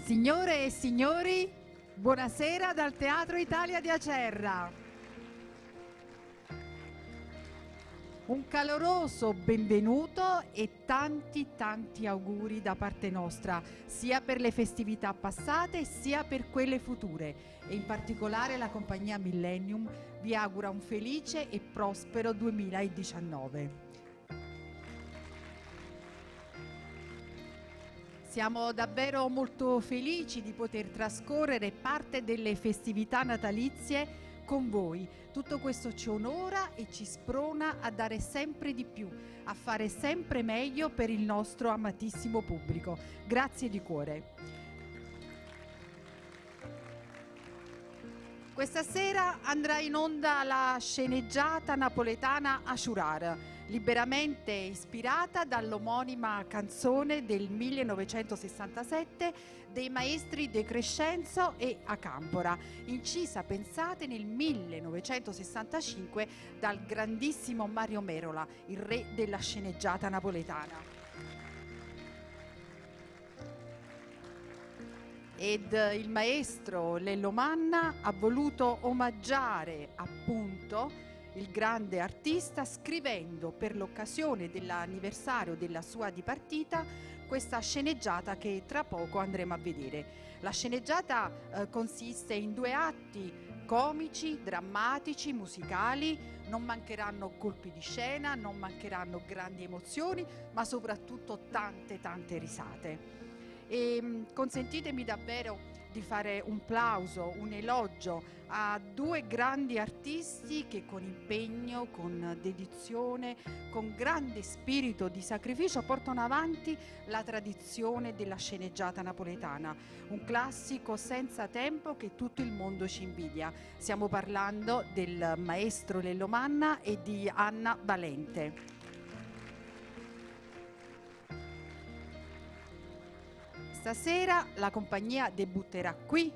Signore e signori, buonasera dal Teatro Italia di Acerra. Un caloroso benvenuto e tanti auguri da parte nostra, sia per le festività passate sia per quelle future. E in particolare la compagnia Millennium vi augura un felice e prospero 2019. Siamo davvero molto felici di poter trascorrere parte delle festività natalizie con voi. Tutto questo ci onora e ci sprona a dare sempre di più, a fare sempre meglio per il nostro amatissimo pubblico. Grazie di cuore. Questa sera andrà in onda la sceneggiata napoletana Asciurar, liberamente ispirata dall'omonima canzone del 1967 dei maestri De Crescenzo e Acampora, incisa, pensate, nel 1965 dal grandissimo Mario Merola, il re della sceneggiata napoletana. Ed il maestro Lello Manna ha voluto omaggiare appunto il grande artista scrivendo per l'occasione dell'anniversario della sua dipartita questa sceneggiata che tra poco andremo a vedere. La sceneggiata consiste in 2 atti comici, drammatici, musicali, non mancheranno colpi di scena, non mancheranno grandi emozioni, ma soprattutto tante risate. E consentitemi davvero di fare un plauso, un elogio a 2 grandi artisti che con impegno, con dedizione, con grande spirito di sacrificio portano avanti la tradizione della sceneggiata napoletana, un classico senza tempo che tutto il mondo ci invidia. Stiamo parlando del maestro Lello Manna e di Anna Valente. Stasera la compagnia debutterà qui,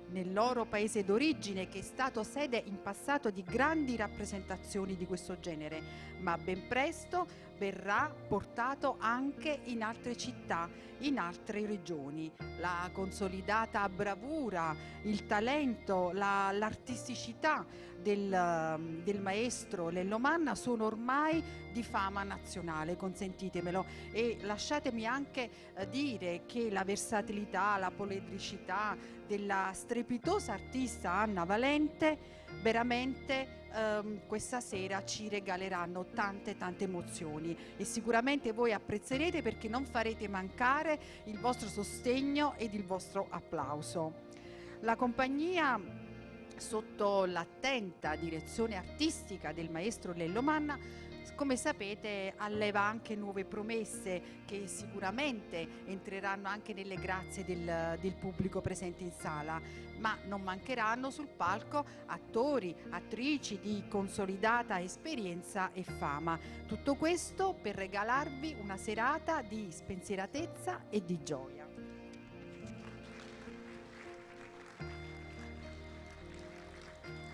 nel loro paese d'origine, che è stato sede in passato di grandi rappresentazioni di questo genere, ma ben presto verrà portato anche in altre città, in altre regioni. La consolidata bravura, il talento, l'artisticità del maestro Lello Manna sono ormai di fama nazionale, consentitemelo, e lasciatemi anche dire che la versatilità, la poliedricità della strepitosa artista Anna Valente veramente questa sera ci regaleranno tante emozioni e sicuramente voi apprezzerete, perché non farete mancare il vostro sostegno ed il vostro applauso. La compagnia, sotto l'attenta direzione artistica del maestro Lello Manna, come sapete alleva anche nuove promesse che sicuramente entreranno anche nelle grazie del pubblico presente in sala, ma non mancheranno sul palco attori, attrici di consolidata esperienza e fama. Tutto questo per regalarvi una serata di spensieratezza e di gioia.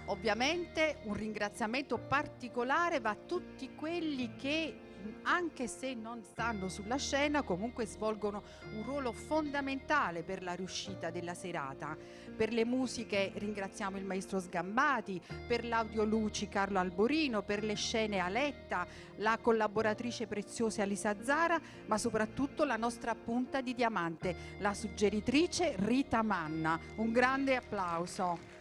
Ovviamente un ringraziamento particolare va a tutti quelli che, anche se non stanno sulla scena, comunque svolgono un ruolo fondamentale per la riuscita della serata. Per le musiche ringraziamo il maestro Sgambati, per l'audioluci Carlo Alborino, per le scene Aletta, la collaboratrice preziosa Alisa Zara, ma soprattutto la nostra punta di diamante, la suggeritrice Rita Manna. Un grande applauso.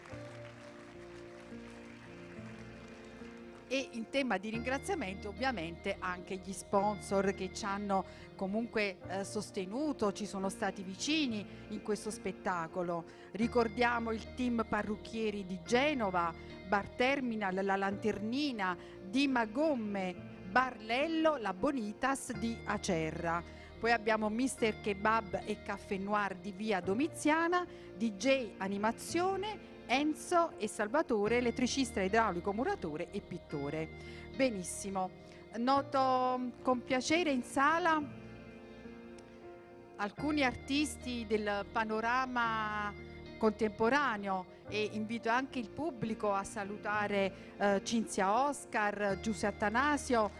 E in tema di ringraziamento ovviamente anche gli sponsor che ci hanno comunque sostenuto, ci sono stati vicini in questo spettacolo. Ricordiamo il team parrucchieri di Genova, Bar Terminal, La Lanternina, Dima Gomme, Bar Lello, La Bonitas di Acerra. Poi abbiamo Mister Kebab e Caffè Noir di via Domiziana, DJ Animazione, Enzo e Salvatore, elettricista idraulico, muratore e pittore. Benissimo, noto con piacere in sala alcuni artisti del panorama contemporaneo e invito anche il pubblico a salutare Cinzia Oscar, Giuseppe Attanasio,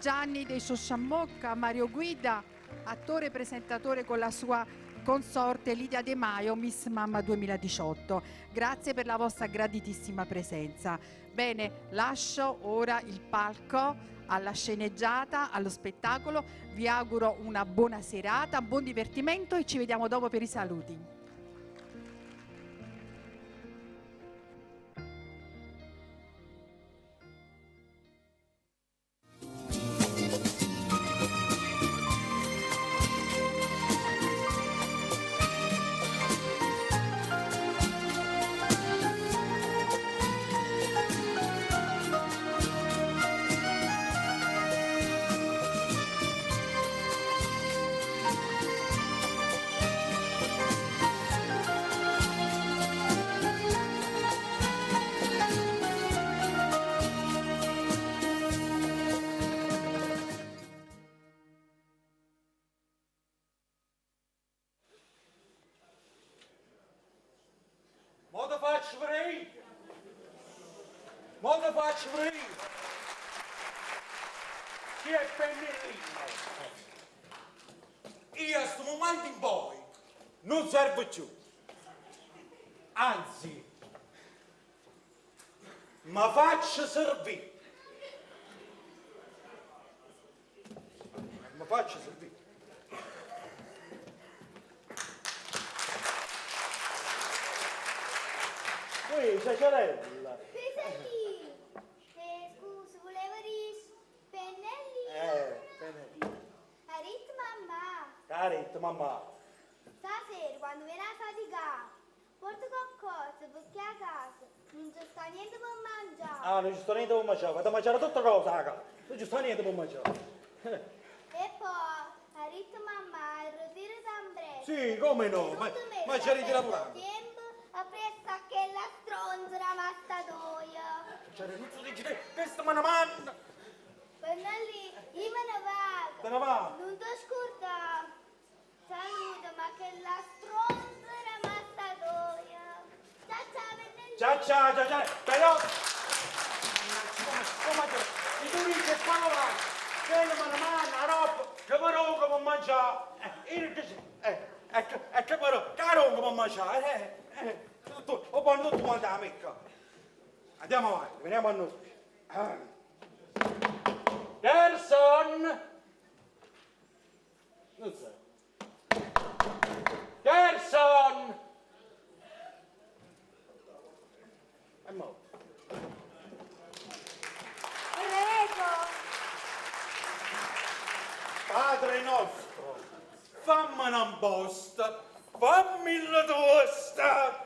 Gianni dei Sciosciammocca, Mario Guida, attore e presentatore con la sua consorte Lidia De Maio, Miss Mamma 2018. Grazie per la vostra graditissima presenza. Bene, lascio ora il palco alla sceneggiata, allo spettacolo. Vi auguro una buona serata, un buon divertimento e ci vediamo dopo per i saluti. Modo faccio free! Chi è pennellino? Io a questo momento in poi non servo più. Anzi, ma faccio servire. Ma faccio servire. Qui c'è Ciarella. Scusa, volevo dire pennelli. Pennellino. Arit mamma, Caretto, mamma. stasera quando viene a faticare, porta qualcosa perché a casa non ci sta niente per mangiare. Ah, non ci sto niente per mangiare, vado a mangiare tutte cose, raga. Non ci sta niente per mangiare. E poi, Arit mamma, il ritiro d'ambretta. Sì, come no, ma c'eri di lavorare. Tempo appresso a che la stronza la mastatoia. C'era tutto di che questa me ne manna. Pennelli, io me ne vado. Te ne va? Non ti scordare. Saluto, ma che la stronza la mastatoia. Ciao ciao, Pennelli. Ciao, però... Come te? I turisti e quando va? Che me ne manna, la roba, che però che può mangiare. Che però, che roba può mangiare. O quando tu mandi la mecca. Andiamo avanti, veniamo a noi. Gerson! Non so. Gerson! È morto. Prego. Padre nostro, fammi una bosta, fammi la tosta.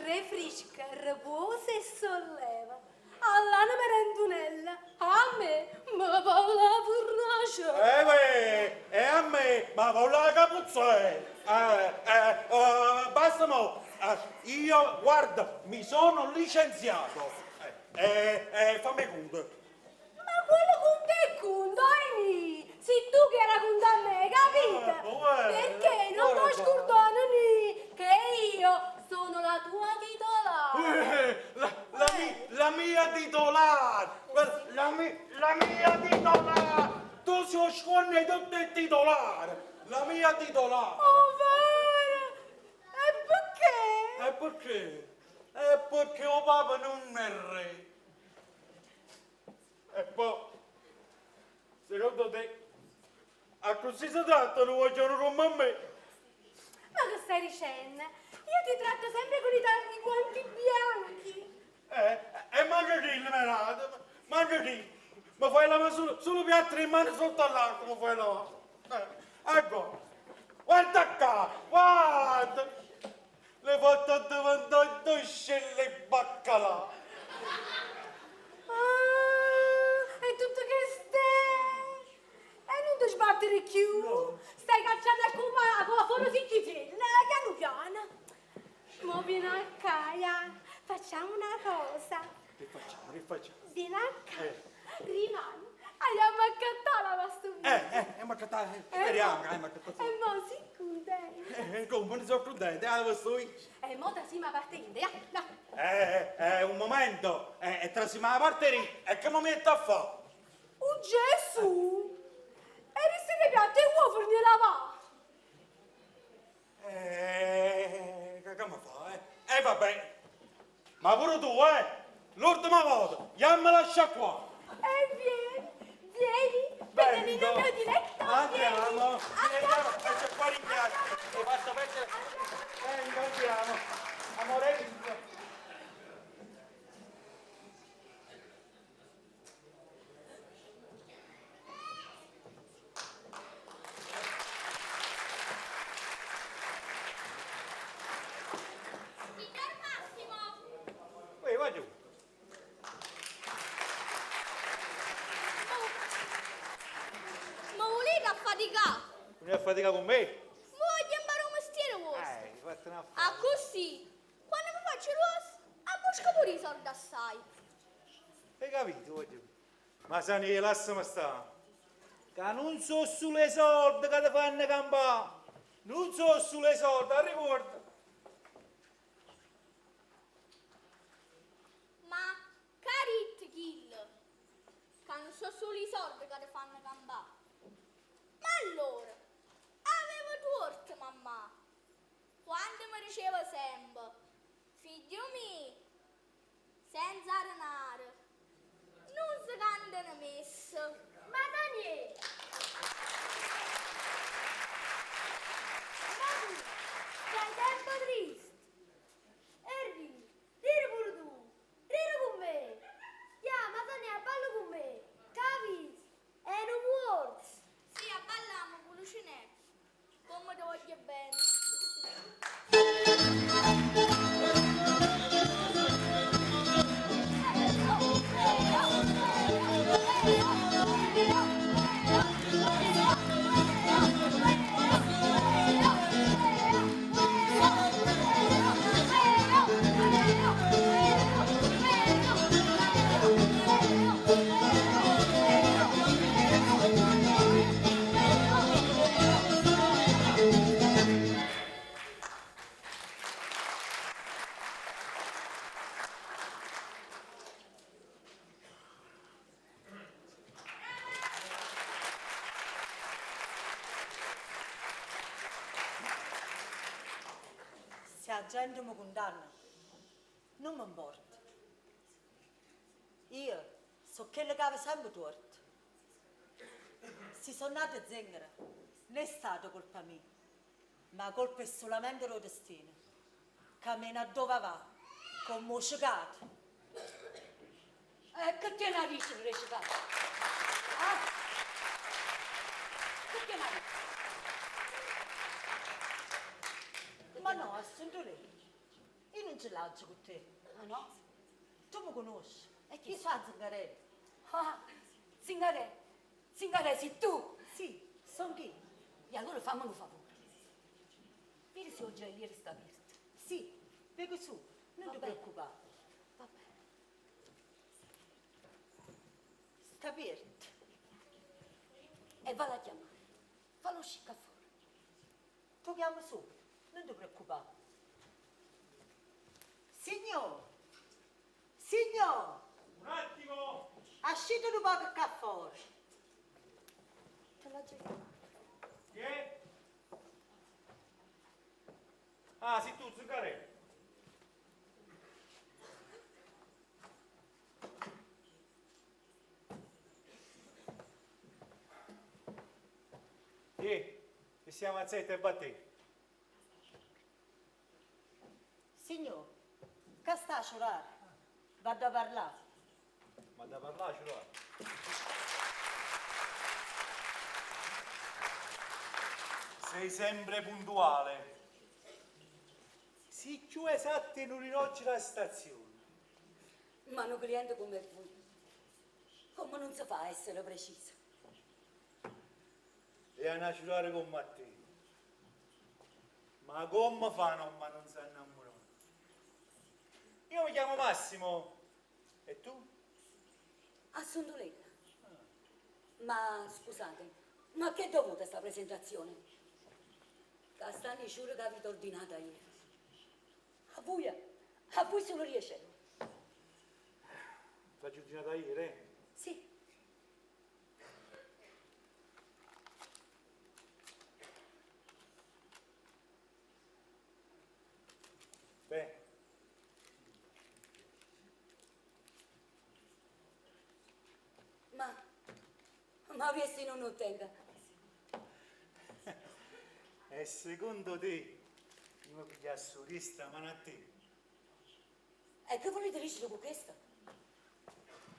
Refresca, riposa e solleva. All'ana merendunella, a me ma va la fornace. E a me, ma vola la capuzzone. Basta mo. Io, guarda, mi sono licenziato. Fammi conto. Ma quello con te conto, Aini? Sei tu che era conto a me, capito? Perché non puoi scordare che io sono la tua titolare. La mia titolare. La mia titolare. Tu sei scuola e tu sei titolare. La mia titolare. Oh, vero? E perché? E perché? È perché o papà non è re. E poi, secondo te, a così si tratta non vogliono come a me? Ma che stai dicendo? Io ti tratto sempre con i guanti bianchi. E mangiati, mangiati. Ma fai la mano solo piatto in mano sotto all'acqua, ma fai la ecco, guarda qua, guarda. Le fatto diventare due scelle baccalà. E tutto che stai? E non ti sbattere più? No. Stai cacciando a come fuori si chiedella, piano piano. Mo vieni a casa, facciamo una cosa. Che facciamo? Vieni a casa, rimani, andiamo a cantare la mastovia. Ma che speriamo, ma che E mo si contento. come ne sono contento, la sto E mo da sima partendo, ya. un momento, trasima la parteria, e che mi metto a fare? Oh Gesù! E resti le piatte e uova ne lavare. Ma pure tu, l'ultima volta, chiamami lascia qua. E vieni, Vengo. Pecorino mio diletto, Andiamo. Andiamo. Lascia fuori in casa. E faccio perdere. Vengo, andiamo. Amore mio. Signor Massimo! Vai giù. Ma volete affaticare? Non è fatica con me? Voglio imparare un mestiere vostro. Fatti una Ah, così, quando mi faccio l'uovo, abbosco pure i soldi assai. Hai capito, voglio? Ma Sani, lasciami stare. Che non so sulle soldi che ti fanno campare. Non so sulle soldi, ricorda. Ma carit kill, che non so solo i soldi che ti fanno campare. Ma allora, avevo torto, mamma. Quando mi diceva sempre, figlio mio, senza denaro, non si cantano messe. Ma Daniele! Ma tu, stai sempre triste. Erri, ridi pure tu. Ridi con me. Ma Daniele, ballo con me. Capisci? E non vuoi. Sì, balliamo con Lucinetto, come ti voglio bene. Se la gente mi condanna, non mi importa. Io so quello che aveva sempre torto. Se sono nata zingara, non è stata colpa mia, ma la colpa è solamente del destino, che me ne dove va, come ho sciugato. Che te ne dici, recitato? Ah? Che te ne dici? Ma no, assunto lei. Io non ce l'agio con te. Ah no? Tu mi conosci. E chi Io sono zingarelli. Ah, Zingare, sei tu. Sì, sono chi? E allora fammi un favore. Vedi se oggi ieri sta aperto. Sì, vengo su, non ti Vabbè. preoccupare. Va bene. Sta aperto. E vado a chiamare. Fallo uscire fuori. Tu chiami su, non ti preoccupare. Signor! Signor! Un attimo. Ascito un po' che fuori. Te l'ho già chiamato. Chi è? Ah, sei tu, Zuccarello. Che siamo a zetta e battete. Signor, che sta a giurare? Vado a parlare. Ma da parlare ce l'ho. Sei sempre puntuale. Sii più esatto e non rinocci la stazione. Ma un cliente come voi, come non si fa a essere preciso? E a naturare con Matteo. Ma come fanno ma non si innamorano? Io mi chiamo Massimo. E tu? Assunto lei. Ma scusate, ma che è dovuta sta presentazione? Castagni giuro che avete ordinata ieri. A voi se lo riesce? L'ha giudicata ieri, Sì. Beh, ma questi non lo tengo. E secondo te, io pigliasso questa mano a te? E che volete dire con questo?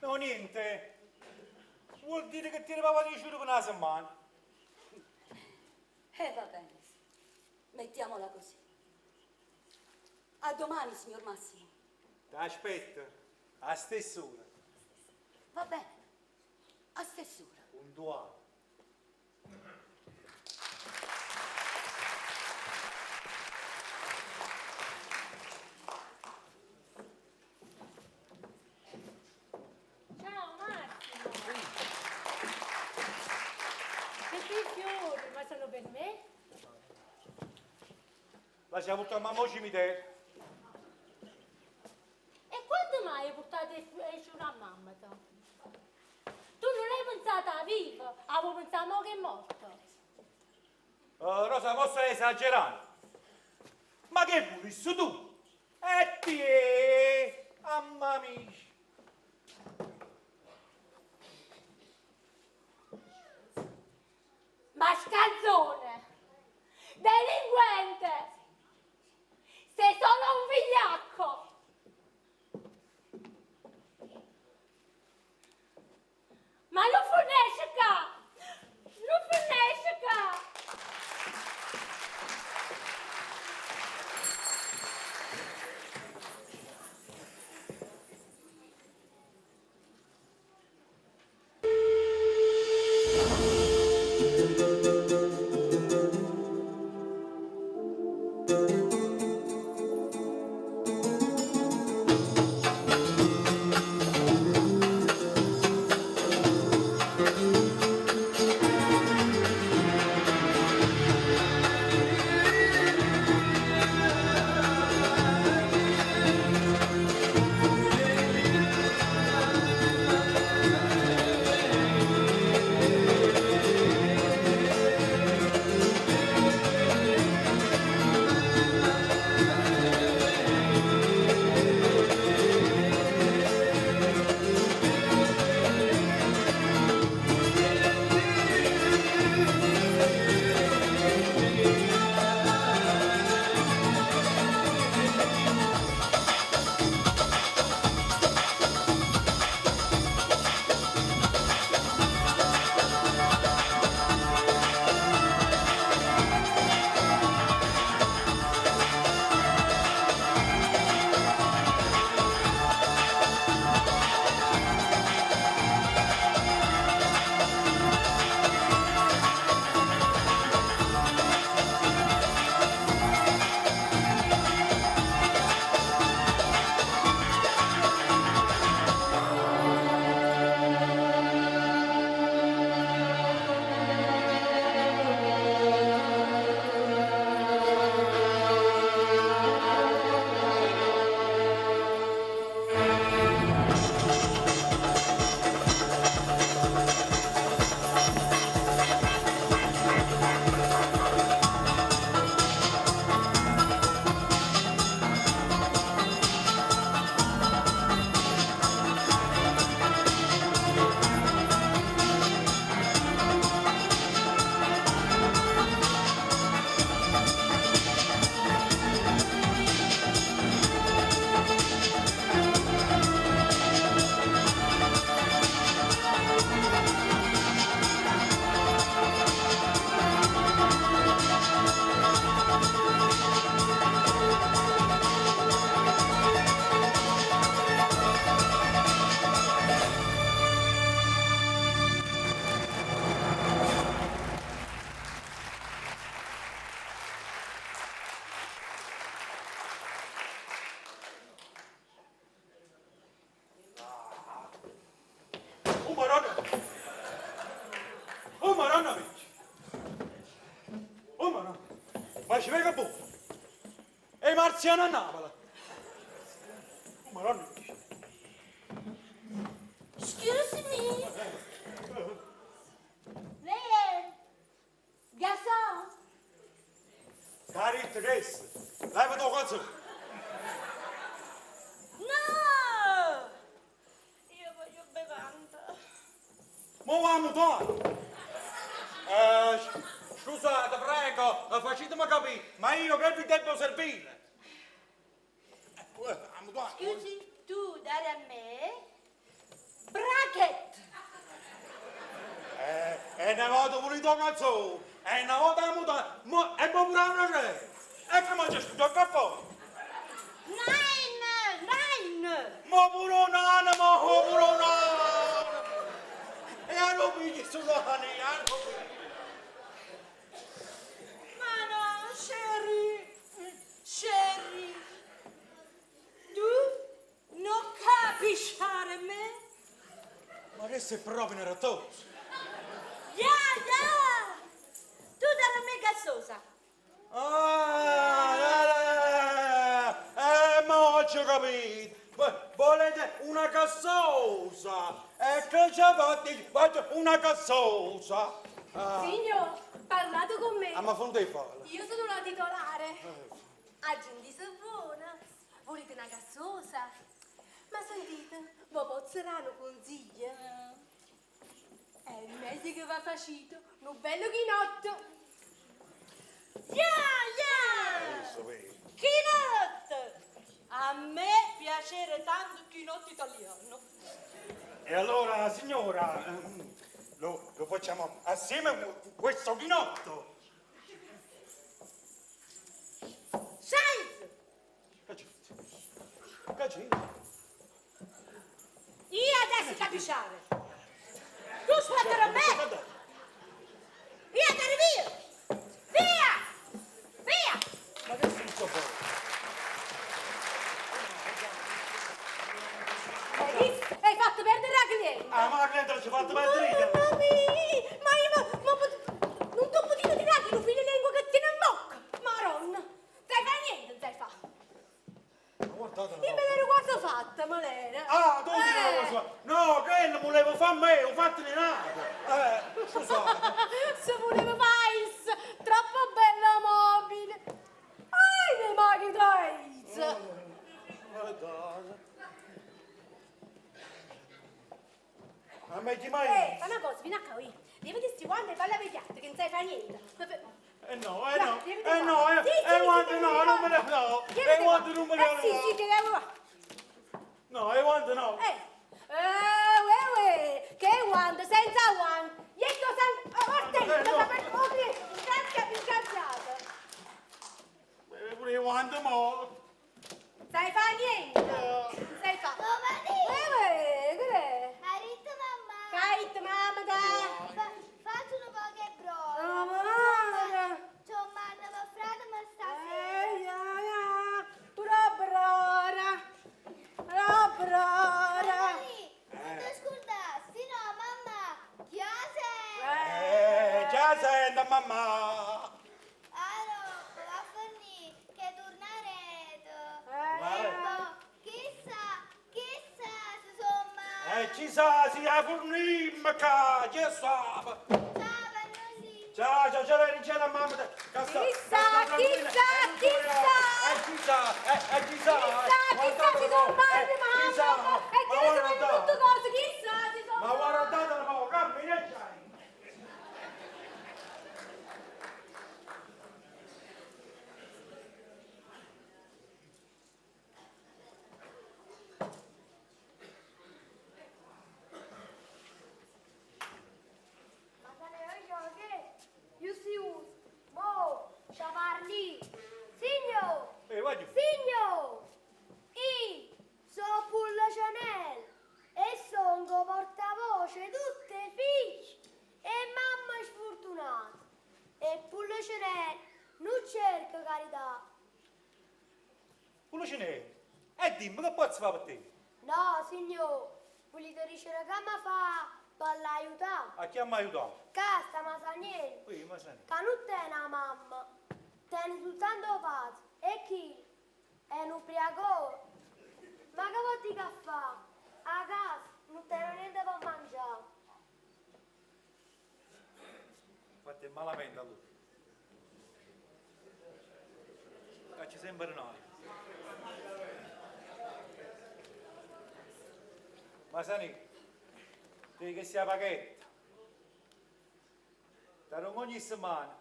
No, niente. Vuol dire che ti arrivava di giuro con la settimana. Va bene, mettiamola così. A domani, signor Massimo. Ti aspetto, a stess'ora, Va bene, a stess'ora. puntuale. Ciao Massimo. Che bei fiori, ma sono per me? Lascia portare mamma cimitero. E quando mai hai portato i fiori a mamma? Tu non l'hai pensata viva, avevo pensato che è morto. Rosa, posso esagerare? Ma che vuoi tu? E ti mamma mia. Mascalzone, delinquente, sei solo un vigliacco. Ma non finisce qua, non finisce qua. Ma ci venga boh. E i marziani a Napoli. Madonna. Excuse me. Lei Gaston? Cari Teresa, lei vedo cosa? No! Io voglio bevanda. Muoviamo tutto. Scusate, prego, facetemi capire, ma io che vi devo servire? Scusi, tu dare a me bracket. E una volta volete cazzo, e una volta muta, e poi pure una c'è. E che mangia sto capo? Nine. Ma pure un'anima, ma pure un'anima. E hanno pigli sudani, hanno pigli. Ma no, Sherry, tu non capisci me? Ma adesso è proprio una rattosa. Yeah. Tu dare a me gassosa. Ma ho già capito. Volete una cassosa? E che ci fate una cassosa? Signor, parlate con me. Ma fonte di fare? Io sono la titolare. Agenti buona. Volete una gassosa? Ma sentite, voi Pozzerano consiglia? È meglio che va facito, un bello chinotto. Chinotto! A me piacere tanto il chinotto italiano. E allora, signora, lo facciamo assieme questo chinotto. Size! Cacino. Io adesso capisciare. Tu spandere a me! Via, andare via! Via! Via! Ma che senso fa? Hai fatto perdere la cliente! Ma la cliente ci ha fatto perdere. Mamma mia! Ma io non ti potuto tirare che lo fine lingua che tiene in bocca! Maronna! Sai fa niente, sai fa! Io me l'ero quasi fatta, Malena! Tu ti devi fare. No, che non volevo fare me, ho fatto di nato. Scusate. Se volevo fare troppo bella mobile! Ai, dei maghi dais! A me chi mai? Fa una cosa, vieni a qui. Devi sti guanti e falla a piatti, che non sai fare niente. No, Sì, no, sì, quando sì, no, sì, non me ne no, e quando non me ne sì, sì, che devo no, e quando no. che guanto, senza guanto. Ietto Martello, no. per copri, grazie più cazzato. Pure io quando mo. Sai fa niente. Sai fa. Che è? Arito mamma. Cait, mamma, da. Faccio un po' che brodo. Mamma. C'ho manna ma frate ma stasera. Brora. Non ti scordasti, no mamma. Chiase. Già sento mamma. Allora, va a finire che tornerete. Vai. E poi, chissà, insomma. Ci sa, si a fornimma, che sa. Ciao, belloni. Ciao, ciao, ricetta mamma. Chissà, ci sono male, mamma. E che ne sono tutte cose, chissà, ci sono. Ma guardate un po', cammina e c'hai. Ma se ne voglio che io si usa. Mo, parli. Signor, Vai. signor. I so Pulla Chanel e sono portavoce tutte figlie e mamma sfortunata. E Pulla Chanel non cerca carità. Quello ce n'è. E dimmi che posso fare per te? No, signor, volete dire che mi fa per l'aiutare? A chi mi ha aiutato? Casta, ma sa niente. Qui, ma se ne. Che non tiene la mamma, tiene soltanto padre. E chi? È un ubriaco. Ma che vuol dire che fa? A casa non tiene niente per mangiare. Fate malamente allora. Ci sembra noi. Ma Sani, devi che sia pacchetto. sarò ogni settimana.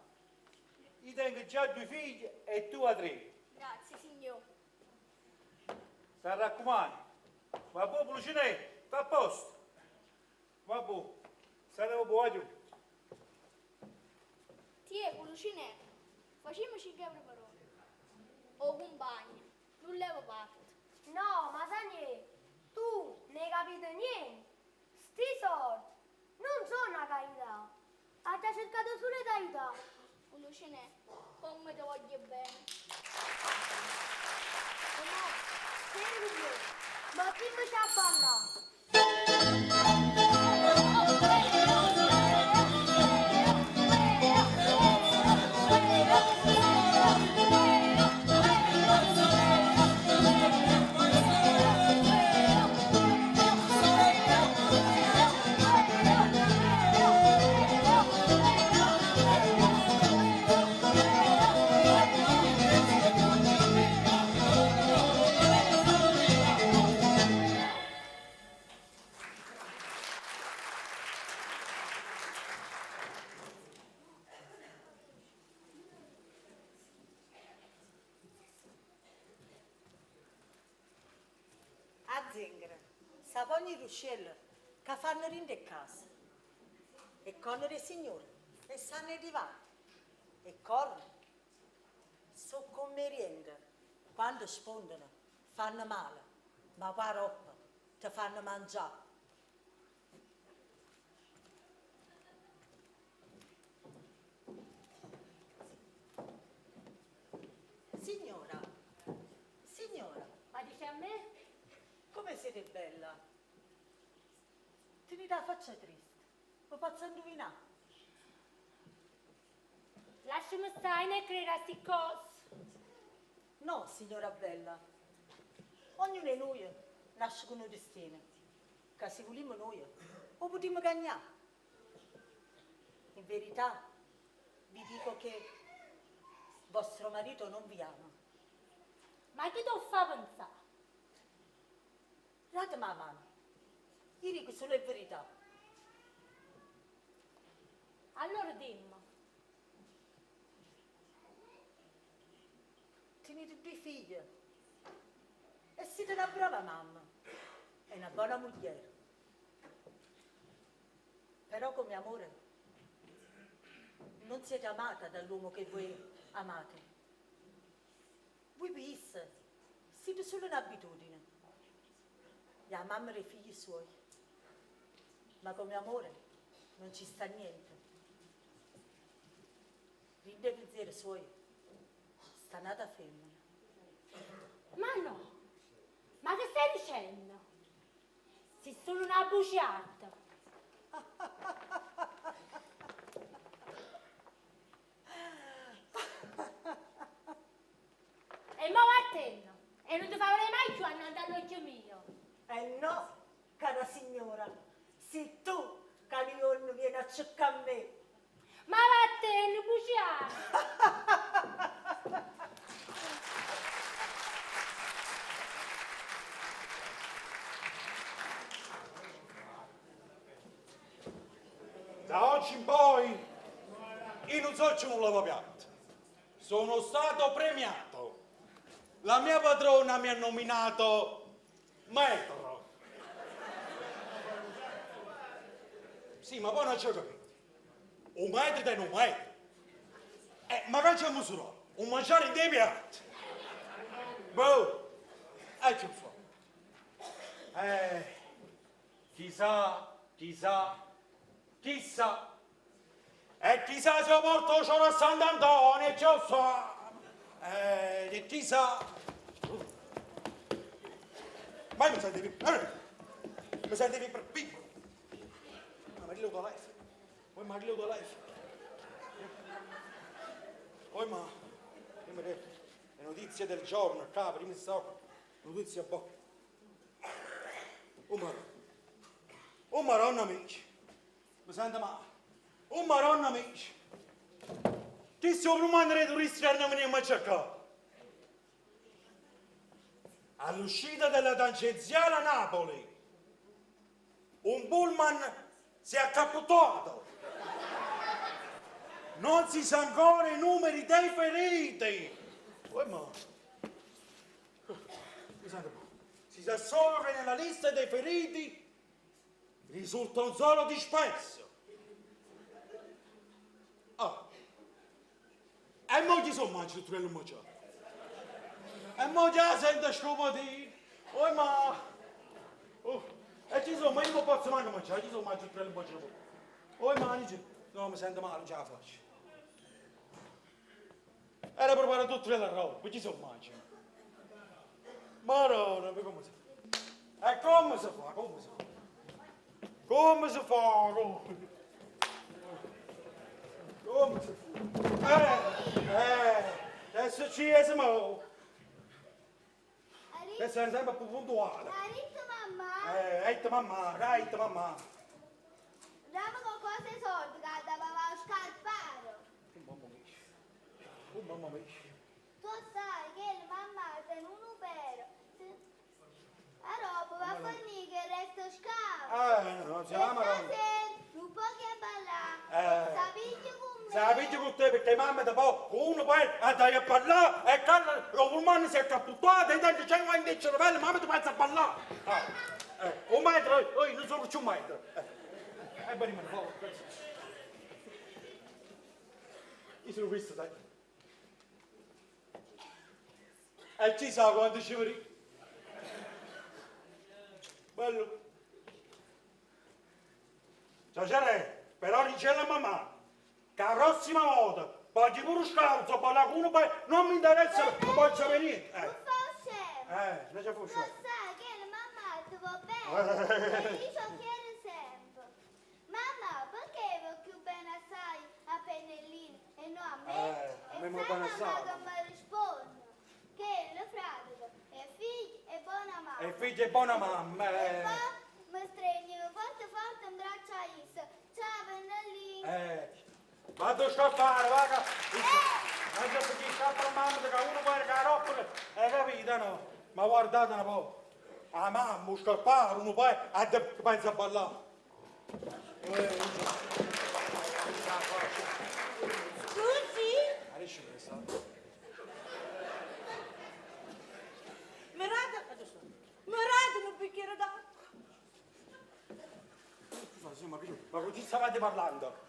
Io tengo già 2 figli e tu a 3. Grazie, signor. Sta raccomando. Vabbè, Pulcinè, sta a posto. Vabbè, saremo buoni. Tie, Lucinè, facciamoci che preparò. O compagno, non levo parte. No, ma sai niente, tu ne hai capito niente. Sti soldi non sono una carità. Ha già cercato solo di aiutare. Lucinè, come ti voglio bene. Ma senti, ma chi mi ci ha ballato? A zingara, saponi ruscello che fanno rinde casa. E corrono i signori, e stanno arrivati. E corrono. So come riende. Quando spondono, fanno male. Ma qua roba, ti fanno mangiare. Signora, signora, Ma dice a me? come siete bella? Tenete la faccia triste, mi faccio indovinare. Lasciami stare, ne credere a sti cose. No, signora bella, ognuno di noi nasce con un destino, che se vogliamo noi, lo potremmo gagnare. In verità, vi dico che vostro marito non vi ama. Ma che ti fa pensare? Date la mano, io dico solo la verità. Allora dimmi. Tenete 2 figlie e siete una brava mamma e una buona moglie. Però come amore non siete amata dall'uomo che voi amate. Voi visse, siete solo un'abitudine. La mamma e i figli suoi. Ma come amore non ci sta niente. Rinde pensieri suoi, sta nata femmina. Ma no, ma che stai dicendo? Sei solo una bugiarda. E mo vattene, e non ti farei mai più andare all'occhio mio. Eh no, cara signora, sei tu che ogni giorno vieni a cercare me. Ma vattene, bugiarda. Da oggi in poi io non so un lavapiatto. Sono stato premiato. La mia padrona mi ha nominato maestro. Sì, ma poi non c'è capito. Un maestro è un maestro. Ma facciamo solo un mangiare in dei piatti. Boh, ecco qua. Chissà. E chissà se porto ciò a Sant'Antonio e ciò so. E chissà. Ma mi sentivi? Mi sentivi per piccolo. Ma mi tua life. Poi mi tua life. Poi ma. Le notizie del giorno, qua, prima sto. Notizie a bocca. Oh maronna amici. Mi sento male. Oh maronna amici. Chi stiamo mandando i turisti che non veniamo a cercare? All'uscita della tangenziale a Napoli, un pullman si è accappottato. Non si sa ancora i numeri dei feriti. Poi ma... Scusate un po'. Si sa solo che nella lista dei feriti risulta un solo disperso. Ah. E mo chi sono mangi tutti quelli mangiati? E mo già sento scomodì. Oh ma... Oh. E ci sono, ma io non posso manco mangiare, ci sono mangi tutti quelli mangiati. Oh ma dice, no mi sento male, non ce la faccio. Era preparato tutto quella roba, poi ci sono mangi. Ma no, come si fa? E come si fa? Come si fa? Come si fa? Come si fa? Adesso ci siamo. Adesso è sempre più puntuale. Aritto mamma, Eita mamma, eita mamma. dammi qualcosa di soldi che doveva scarpare. Oh mamma mia. Tu sai che la mamma è un upero. La roba va a finire che resta scavo. No, si ama Stasera non. non puoi che ballare. Sapete con me? Sapete con te perché mamma da poco uno poi andai a ballare e quando un mano si è caputato e tanto c'è un invece cervello mamma ti pensa a ballare. Un metro, io non sono più un metro. E bene, un po'. Io sono visto, dai. E ci sa quanto ci vorrei. Bello. Ciao, però dice la mamma. Che la prossima volta, paghi pure scalzo, balla uno, poi non mi interessa, non posso sapere niente. Non fa sempre. Non c'è Tu fuori. sai che la mamma ti va bene. E io ci chiedo sempre. Mamma, perché va più bene assai a pennellini e non a me? a me E mi sai va bene mamma assai. che mi risponde? Che la pratica è figlio e buona mamma. E figlio è buona mamma. E poi mi stringe forte forte in braccio a Isa. Ciao pennellini. Vado a scappare, vaga. Anche perché scappa a mamma, che uno guarda la roba, hai capito, no? Ma guardate un po'. A mamma, scappare, uno poi pensa a ballare. Scusi? Adesso questa. Mi rate un bicchiere d'acqua? Ma con chi stavate parlando?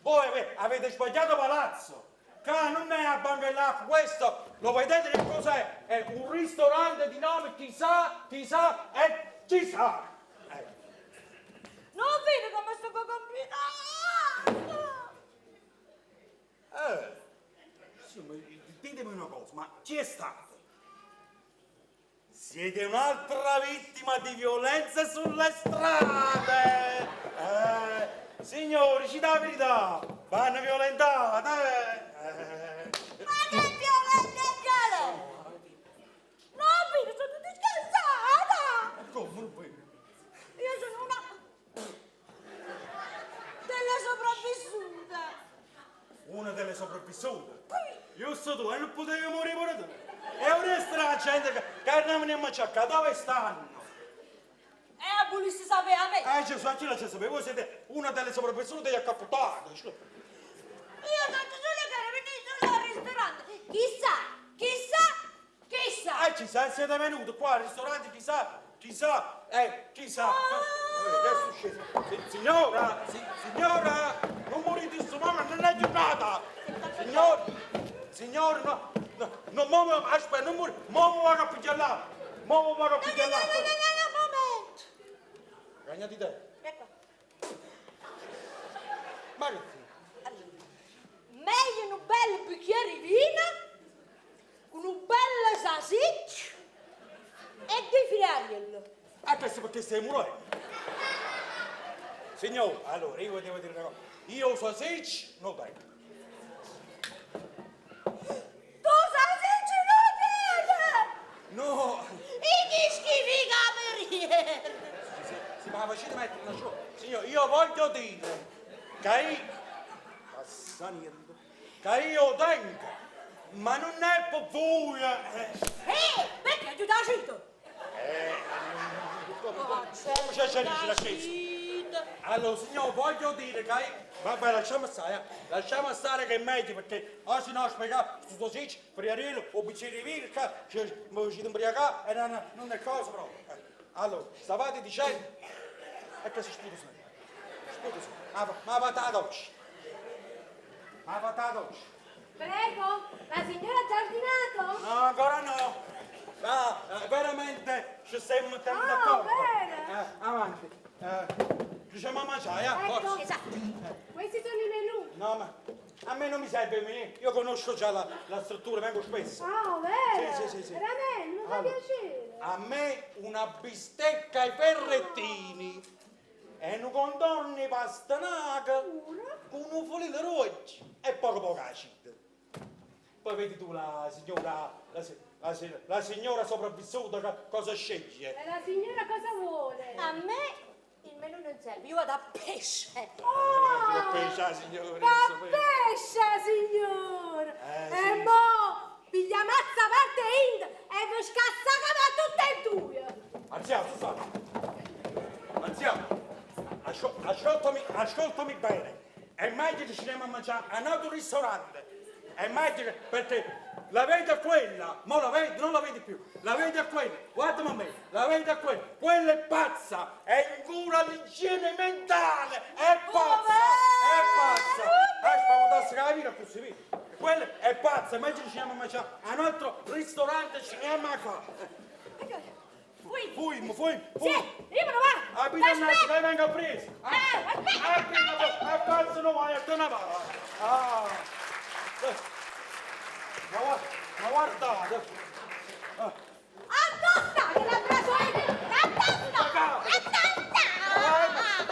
Voi avete sbagliato palazzo. Che non è a Bangellac, questo lo vedete che cos'è? È un ristorante di nome chissà e chissà. Non vedi come sto combinato? Sì, ma ditemi una cosa, ma chi è stato? Siete un'altra vittima di violenza sulle strade! Signori, ci dà la verità! Vanno violentate! Ma che violenta! Non vedi, sono discansata! Come non vedi? Io sono una delle sopravvissute. Una delle sopravvissute? Giusto tu, e non potevi morire pure tu! E ora sta la gente che non veniamo a cercare, dove stanno? E volessi sapere a me. Gesù, a chi la sapere? Voi siete una delle sopravvissute e accapputate! Io ho detto solo che ero venuto al ristorante. Chissà. Ci sa, siete venuti qua al ristorante, chissà. Adesso scese. Signora, non morite su mamma, non è giornata. Signore, no, aspetta, non morire, mo vado a pigliare. No, momento. Gagna di te. Ecco. Ma che Meglio un bel bicchiere di vino, con un bel salsiccio e dei friariello. questo perché stai morendo? Signore, allora, io devo dire una cosa. Io so salsiccio, non tengo. Tu salsiccio non tieni! No! I dischi di cameriere! Si ma facete mettere una show. Signore, io voglio dire che io tengo, ma non è per voi. Perché tu t'hai scritto? Come c'è la scesa? Allora, signor, voglio dire che... Vabbè, lasciamo stare che è meglio, perché oggi non spiegare sto siccio, friariello, o bicchiere di vino, che mi ci imbriacare e non è cosa proprio. Allora, stavate dicendo... E che si sputa su me? Sputa su me. Ma va da doccia. Ma va da doccia. Prego, la signora ha già ordinato? No, ancora no. Veramente ci stiamo mettendo Ah, d'accordo. bene. Avanti. Riusciamo a mangiare, Ecco, forza. Esatto. questi sono i menù. No, ma a me non mi serve niente. Io conosco già la struttura, vengo spesso. Ah, vero? Sì. Veramente, mi fa Allora, piacere. a me una bistecca ai ferrettini e un contorno pastanaca con un folino rosso e poco acida. Poi vedi tu la signora sopravvissuta cosa sceglie. E la signora cosa vuole? A me il menù non serve, io vado a pesce. Che pesce, signore. Ma pesce, signor! sì. E mo piglia mazza parte Ind e vi scassa a tutte e due! Anziano, Susanna. Anziano, ascoltami bene. È meglio che ci andiamo a mangiare a un altro ristorante. È meglio perché la vedi a quella, mo la vedi, non la vedi più. La vedi a quella, guardami a me, la vedi a quella. Quella è pazza, è in cura all'igiene mentale, è pazza, è pazza. Aspetta, darsi la vita così via. Quella è pazza, è meglio che ci andiamo a mangiare a un altro ristorante, ci andiamo a fare. Fui. Sì, io me ne va! Abita il naso, lei venga preso. Aspetta! Pazzo non vai, te ne vai. Ma guardate. Addossa che l'ha preso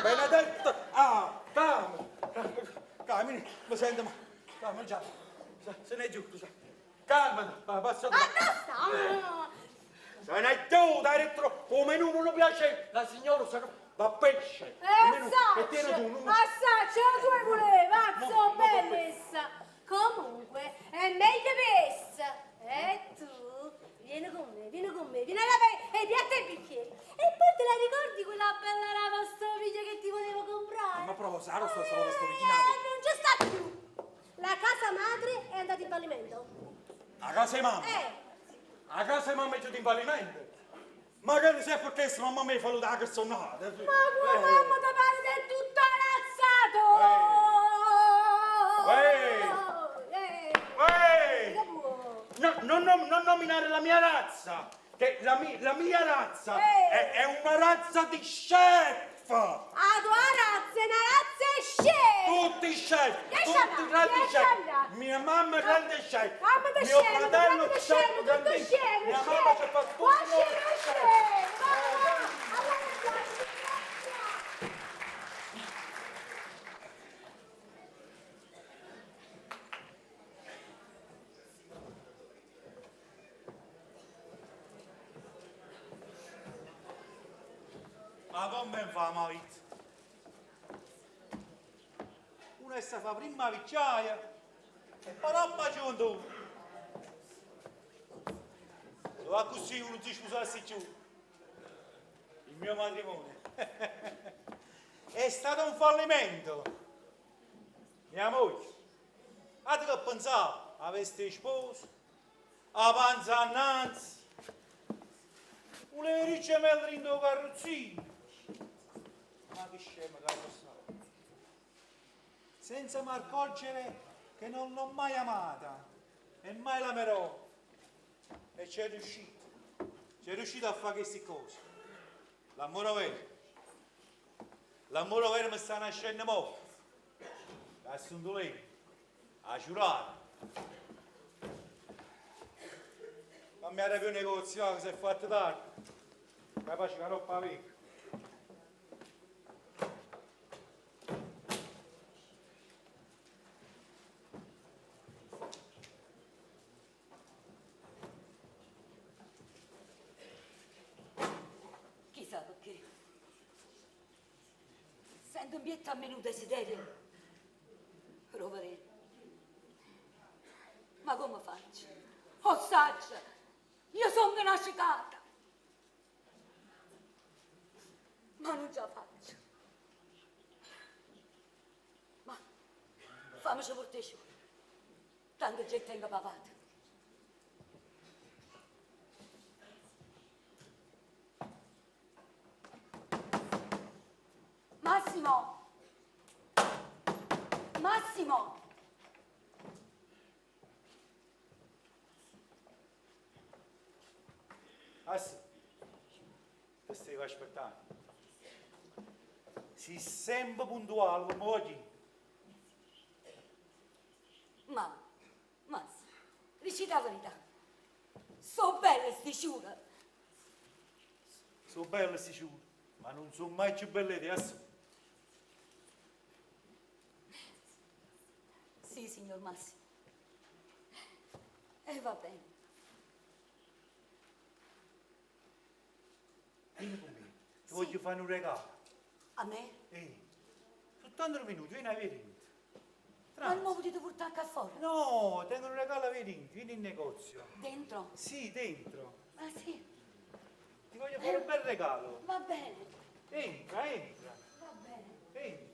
Benedetto. Cammini, mi sento, ma già. Se ne è giù. Calma, passa. Addossa! Se ne è giù, dai retro. Come non mi piace, la signora sa va pesce. Assaccia, la tua voleva, azzo, bellezza! Comunque, è meglio pessa! E tu, vieni con me, vieni alla e di a te bicchieri! E poi te la ricordi quella bella lavastoviglie che ti volevo comprare? Ma provo, Saro, sto lavastoviglie. Non ci sta più! La casa madre è andata in fallimento. A casa di mamma? A casa di mamma è giù in fallimento? Ma che ne sai perché se mamma mi fa l'udare che sono nata? Ma tua mamma ti pare del tutto arazzato! Non nominare la mia razza, che la mia razza è una razza di chef! La tua razza è una razza chef! Tutti chef! Tutti grandi riesci chef! andare? Mia mamma è grande chef! Mamma da Mio scemo, fratello tutto chef scemo, grandissimo! scemo, Mia mamma ci fa tutto Ma come fa Maurizio? Uno si fa prima la vicciaia e poi roba giunto. Se va così uno si sposarsi giù. Il mio matrimonio. È stato un fallimento. Mia moglie. Ma che pensavo? A vestire sposo, a panza innanzi, un levericcio mettere in tuo carrozzino. Ma che scema che lo so. Senza mi accorgere che non l'ho mai amata e mai l'amerò. E c'è riuscito a fare queste cose. L'amore vero mi sta nascendo mo'. A Sondolino, a giurare. Non mi era più negoziato, si è fatto tardi. Capace che roba vecchia. Chissà perché. Sento un bietto a menù desiderio. Roverello. Ma come faccio? Ossaccia, io sono una scicata. Ma non ce la faccio. Fammici portare. Tanto già tengo pavato. Massimo! Massimo! Ah sì, ti stavo aspettando. Sei sempre puntuale come oggi. Ma, Massimo, dici la verità. So belle sti sciure. Sono belle sicuro, ma non sono mai più belle di adesso. Sì, signor Massimo. E va bene. Vieni con me, ti voglio fare un regalo. A me? Soltanto un minuto, vieni a vedere. Ma non potete portare qua fuori? No, tengo un regalo a vedere, vieni in negozio. Dentro? Sì, dentro. Ah sì, Ti voglio fare un bel regalo. va bene, Entra, entra, va bene. entra.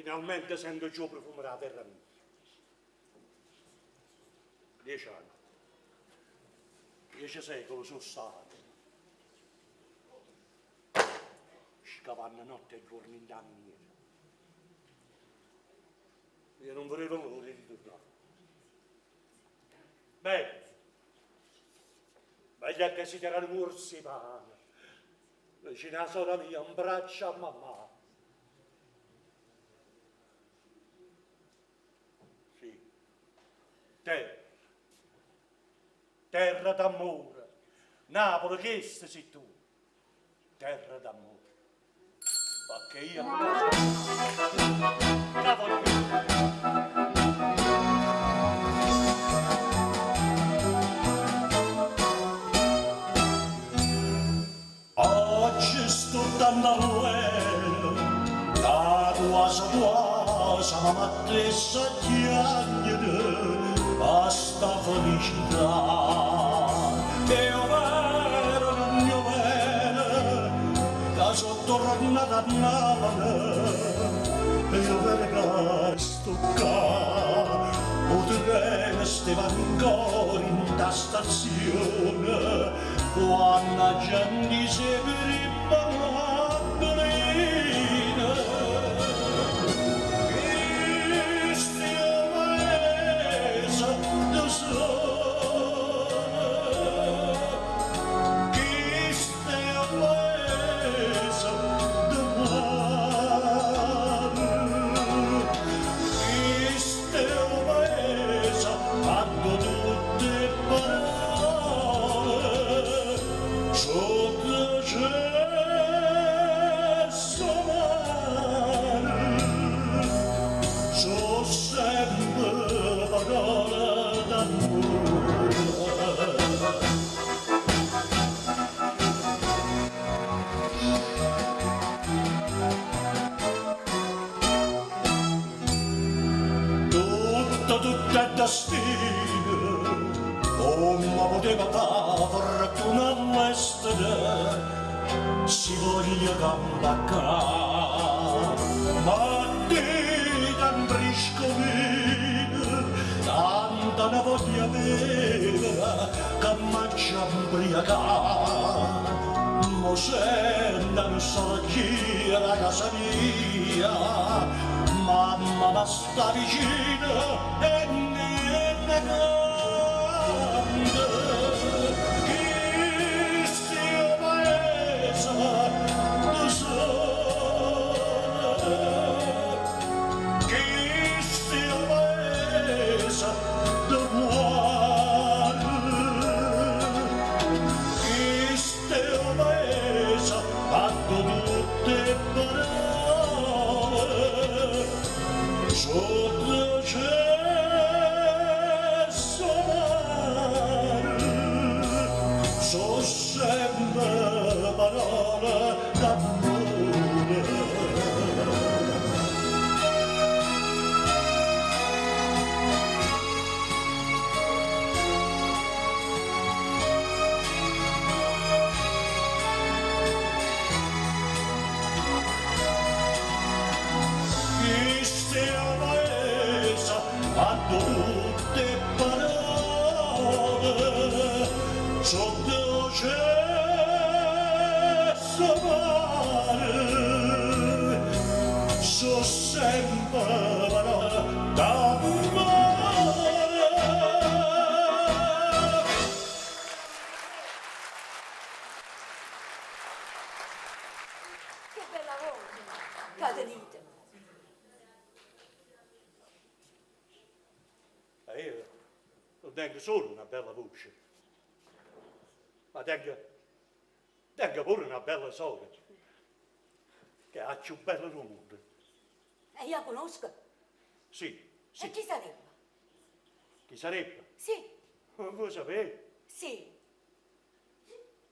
Finalmente sento giù profumo della terra mia. 10 anni. 10 secoli sono stato. Scavando notte e giorno in dammiere. Io non volevo l'ora di tornare. Beh, meglio che si tirano i morsi pane. Vicino a sorella mia, un braccio a mamma. Terra d'amore, Napoli che sei tu, terra d'amore, perché io Napoli. Oggi sto dando all'uelo, la tua mamma te sa chiagliere, basta felicità. Io vero, non io vero, che sono tornata a Napoli, io vero che sto qua, o treno stava ancora in ta stazione, quando la gente si per poteva fare fortuna all'estero, si voglia cambaccare, ma di tan briscovino, tanta ne voglia vera, che mangia ubriacare. Mo senta non so chi è la casa mia, mamma ma sta vicino e niente cambia. Che bella voce, Caterina. Io non tengo solo una bella voce, ma tengo pure una bella sogra, che ha più bella del mondo. E io conosco. Sì, sì. E chi sarebbe? Chi sarebbe? Sì, Voi sapete? sì.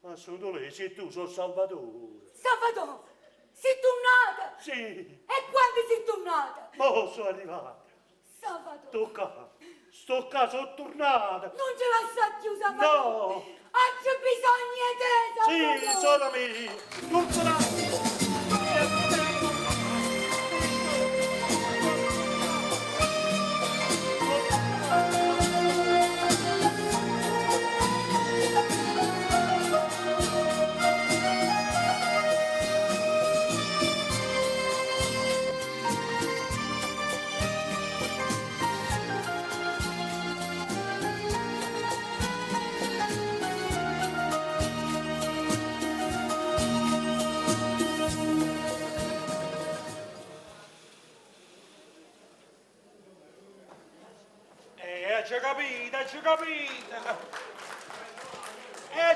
Ma sono lei, sei tu, sono Salvatore. Salvatore, sei tornata? Sì, E quando sei tornata? mo sono arrivato. Salvatore. Sto qua, sono tornato. Non ce la sa più, Salvatore. No. Ho bisogno di te, Sì, Salvatore. sono mio. Non sarà. Ci capite, ci capite.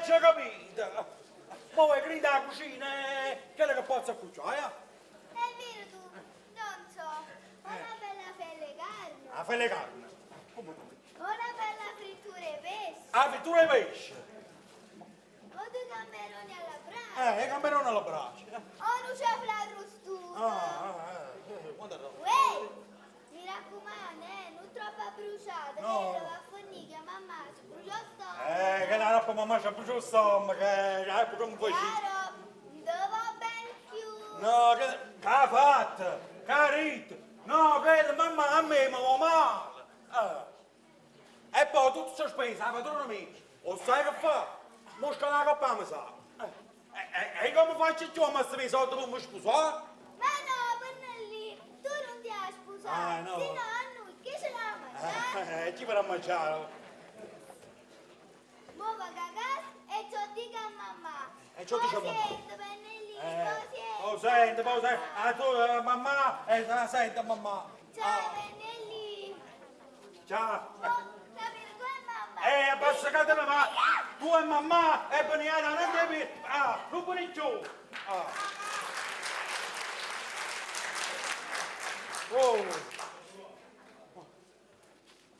Ci capite. Ma vuoi grida la cucina? Che è che posso cucinare? È vero tu, non so, una bella felle carne, La felle carne. una bella frittura e pesce, La frittura di pesce. o due gamberoni alla brace, I gamberoni alla brace. o una cefala arrostuta. Quanto è roba? Uè, mi raccomando, non troppo bruciata, No. che va a fornire che mamma si brucia il stomaco. Che la roba mamma ci ha bruciato lo stomaco, che come fai? Chiaro, non va bene più. No, che ha fatto? Carito. No, che mamma a me mi va male. E poi tutte queste spese, la padrona mia, o sai che fa? Mosca la coppa mi sa. E come faccio io a mettere i soldi per mi sposare? Ma no, Pennelli, tu non ti hai sposato, Ah, no. sino a noi, che ce l'ha mangiato? Chi per mangiare? Mo va cagare e ciò dica a mamma. E ciò dice a mamma. Sento, Pennelli, Oh, senti, poi senti. Ah, tu, mamma, senti, mamma. Ciao, Pennelli. Ciao. Mo, capire tu e mamma. Basta che te ne va. Tu e mamma, e veniamo, non devi. Non puoi giù. Oh.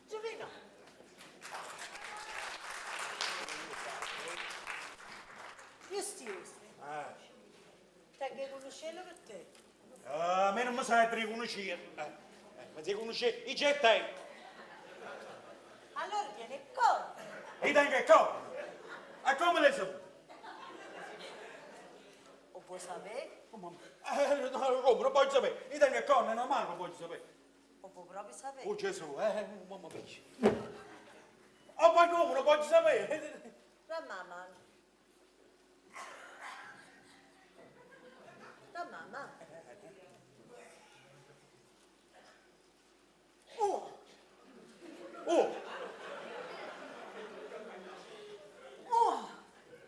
Giovino, io stiuso. Te che conoscevo per te? A me non mi sai riconoscere. Ma ti conosce i gettei. Allora vieni qua. E tengo che corno. E come le so? O puoi sapere, No, come non puoi sapere? I tengo che corno, è normale che puoi sapere. o puoi proprio sapere. Oh Gesù, mamma mia. Oh, poi come non puoi sapere? La mamma. La mamma.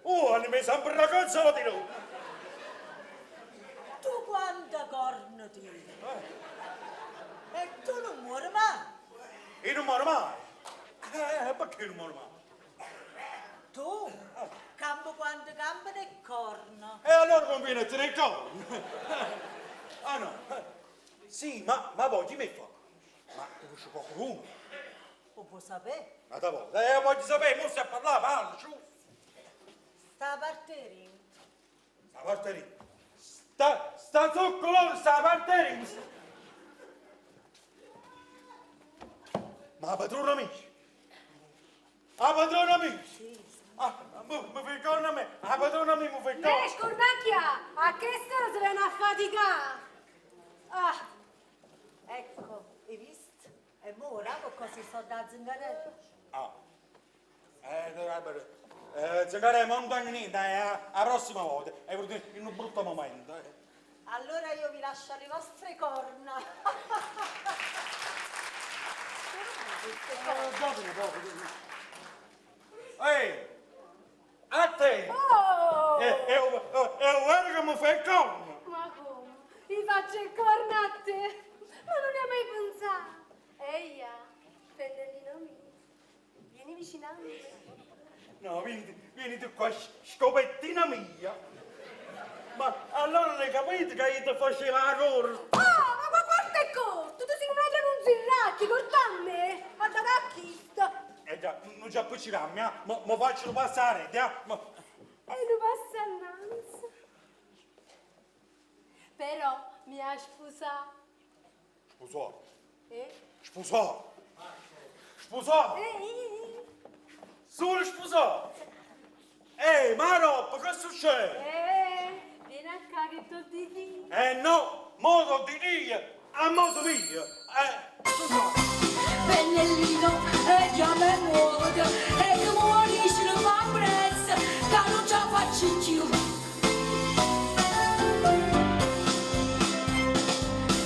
Oh, hanno messo sempre una canzone di noi. Tu quanta corna tiri. E tu non muori mai. E non muore mai. Perché non muore mai? Tu campo quante gambe e corna. E allora conviene a tenere il corno. Ah no. Sì, ma poi chi mi fa? Ma conosce qualcuno? O puoi sapere. Ma da voi, voglio sapere, non stai a parlare, parla, giù. Sta parterino. Sta parterina. Sta zoccolone, sta parterina. Ma la padrona mia? La padrona mia? Sì. Mi fai corno a me? La padrona mia mi fai corno? Scornacchia, a che sera si viene a faticare? Ah, Ecco, hai visto? E mo ora con così sto da zingarello. Zangare, non tengo niente, la prossima volta è venuto in un brutto momento. Allora io vi lascio alle vostre corna. Ehi, a te! Oh! È vero che mi fai il corno? Ma come? Mi faccio il corno a te? Ma non ne hai mai pensato? Eia, pennellino mio, vieni vicino a me. No, vieni tu qua, scopettina mia. Ma allora hai capito che io ti facevo la corsa? Oh, ma guarda è corto, tu sei un altro non si racchi, corta a me. Guarda che chista. Già, non ci appiccicarmi, ma faccio passare, E lo passa innanzi. Però mi ha sposato. Sposato, Eh? sposato, sposato, solo sposato. Ehi, ma roba, che succede? Vieni a casa che tu ti dico. No, modo di dire, a modo mio. Sposato. Pennellino e già me muoio e che muorisci non fa prezzo che non ce la faccio più.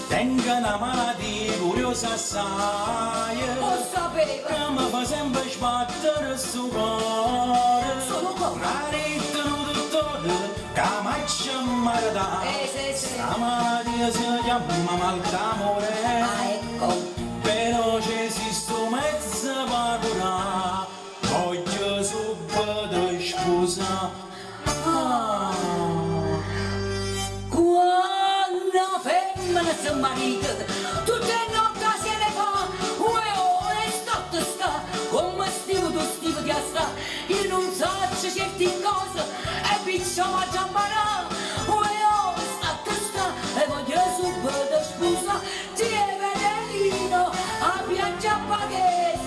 Tengo una malattia curiosa assai Lo sapevo, che mi fa sempre sbattere sto cuore. Solo come? Ha detto un dottore che mi ha maritato. sì. La malattia si chiama mal d'amore. Ah, ecco. Però c'è sto mezzo paura, voglio subito sposare. Quando femmina si marita, tutte le notti se ne fa, e sta, come stivo tu stivo di sta, io non so certe cose, e piccio ma già imparà, sta, e voglio subito sposare, ti è Pennellino, a piangere a paghette.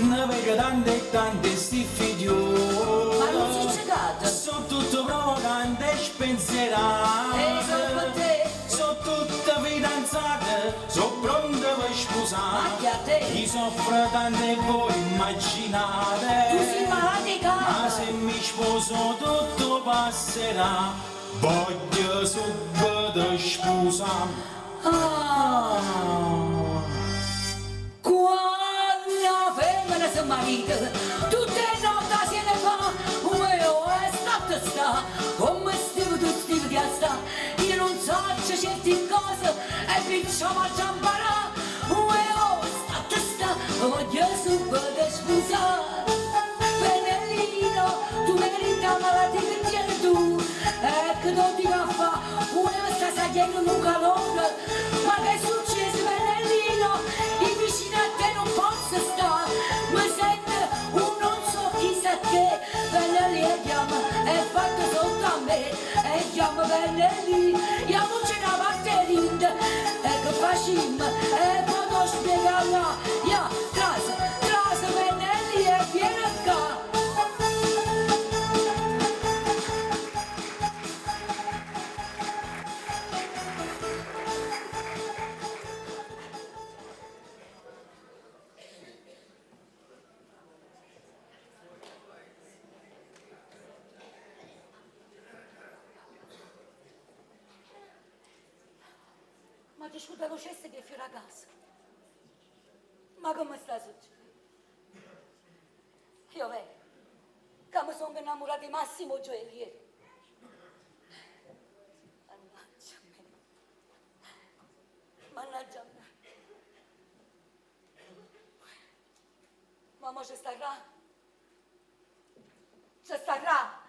Ne vedo tante e tante sti figlioli, Ma non si cicata? sono tutto provocante e spensierate. Sono per te. Sono tutte fidanzate, sono pronte per sposare. Ma che a te? Chi soffre tanto e voi immaginate. Tu sei malatica. Ma se mi sposo tutto passerà, voglio subito sposare. Quando femmina si marita, tutte le notti se ne fa, sta, come stivo tu stivo di sta, io non so certe cose, e piccio ma già imparà, sta, voglio subito sposare. Pennellino, tu meriti la malattia che tieni tu, e che non ti va a fa, sta saliendo un calore, ma che è successo Pennellino, i vicini a te non posso stare, mi sente un non so chissà che, Pennellino chiama, è fatto sotto a me, e chiama Pennellino, io non ce la parte linda, e che facciamo, e poi non spiegala, io trasa Pennellino e vieni qua. Ma che scusa lo cesse che fiora a casa? Ma come sta succedendo? Io vedo che mi sono innamorata di Massimo Gioiellieri. Mannaggia me. Mannaggia me. Ma mo ci starà? Ci starà?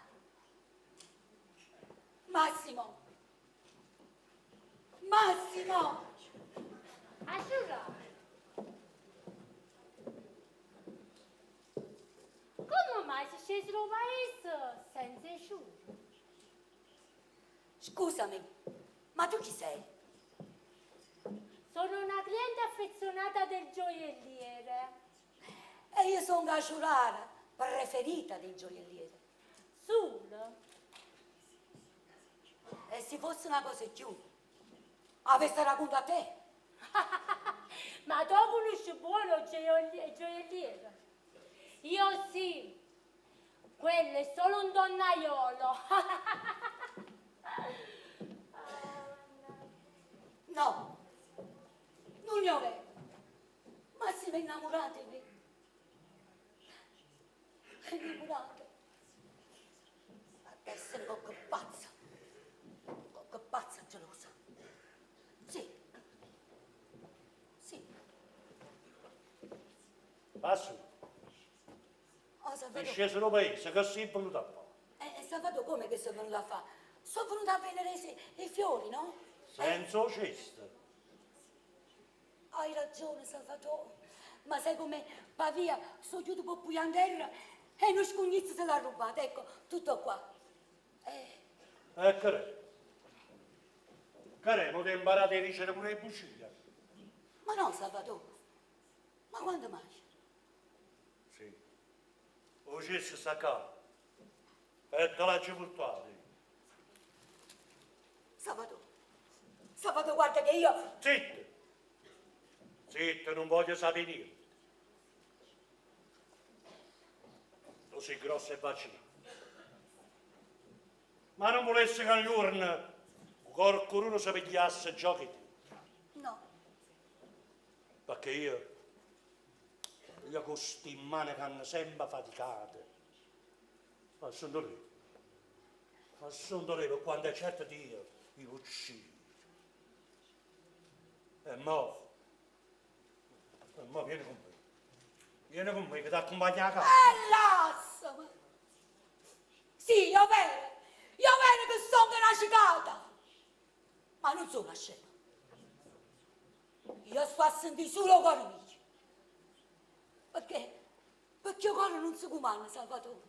Massimo! Massimo! Asciura! Come mai si scesi lo paese senza asciura? Scusami, ma tu chi sei? Sono una cliente affezionata del gioielliere. E io sono Gaciurara, preferita dei gioiellieri. Sul? E se fosse una cosa in più, avessi raccontato a te. Ma tu conosci buono il gioielliere? Io sì. Quello è solo un donnaiolo. vi innamoratevi. Innamorate. Ad essere qualche pazza gelosa. Sì. Sì. Passo, Oh, è Salvatore. sceso lo paese, che sei venuto a fare? Salvatore, come che sono venuta a fare? Sono venuta a vendere i fiori, no? Senza cesto. Hai ragione, Salvatore. Ma sai come Pavia, sto chiuso per Puglianterra e uno scugnizzo se l'ha rubato. Ecco, tutto qua. Care, non ti imparate a dicere pure le bugie? Ma no, Salvatore. Ma quando mai? Sì. O cesto sta qua. E te l'ha portato. Salvatore, guarda che io... Zitto! Zitto, non voglio sapere niente. Tu sei grosso e vaccinato. Ma non volessi che all'urna qualcuno si pigliasse giochi te. No. Perché io con queste mani che hanno sempre faticate, ma sono lì. Ma sono lì per quando è certo Dio mi uccide. E mo vieni con me. Vieni con me che ti accompagna a casa. Lasciami! Sì, io vedo che sono una cicata! Ma non sono una scema. Io sto a sentire solo cuore mio. Perché? Perché il cuore non si comanda, Salvatore.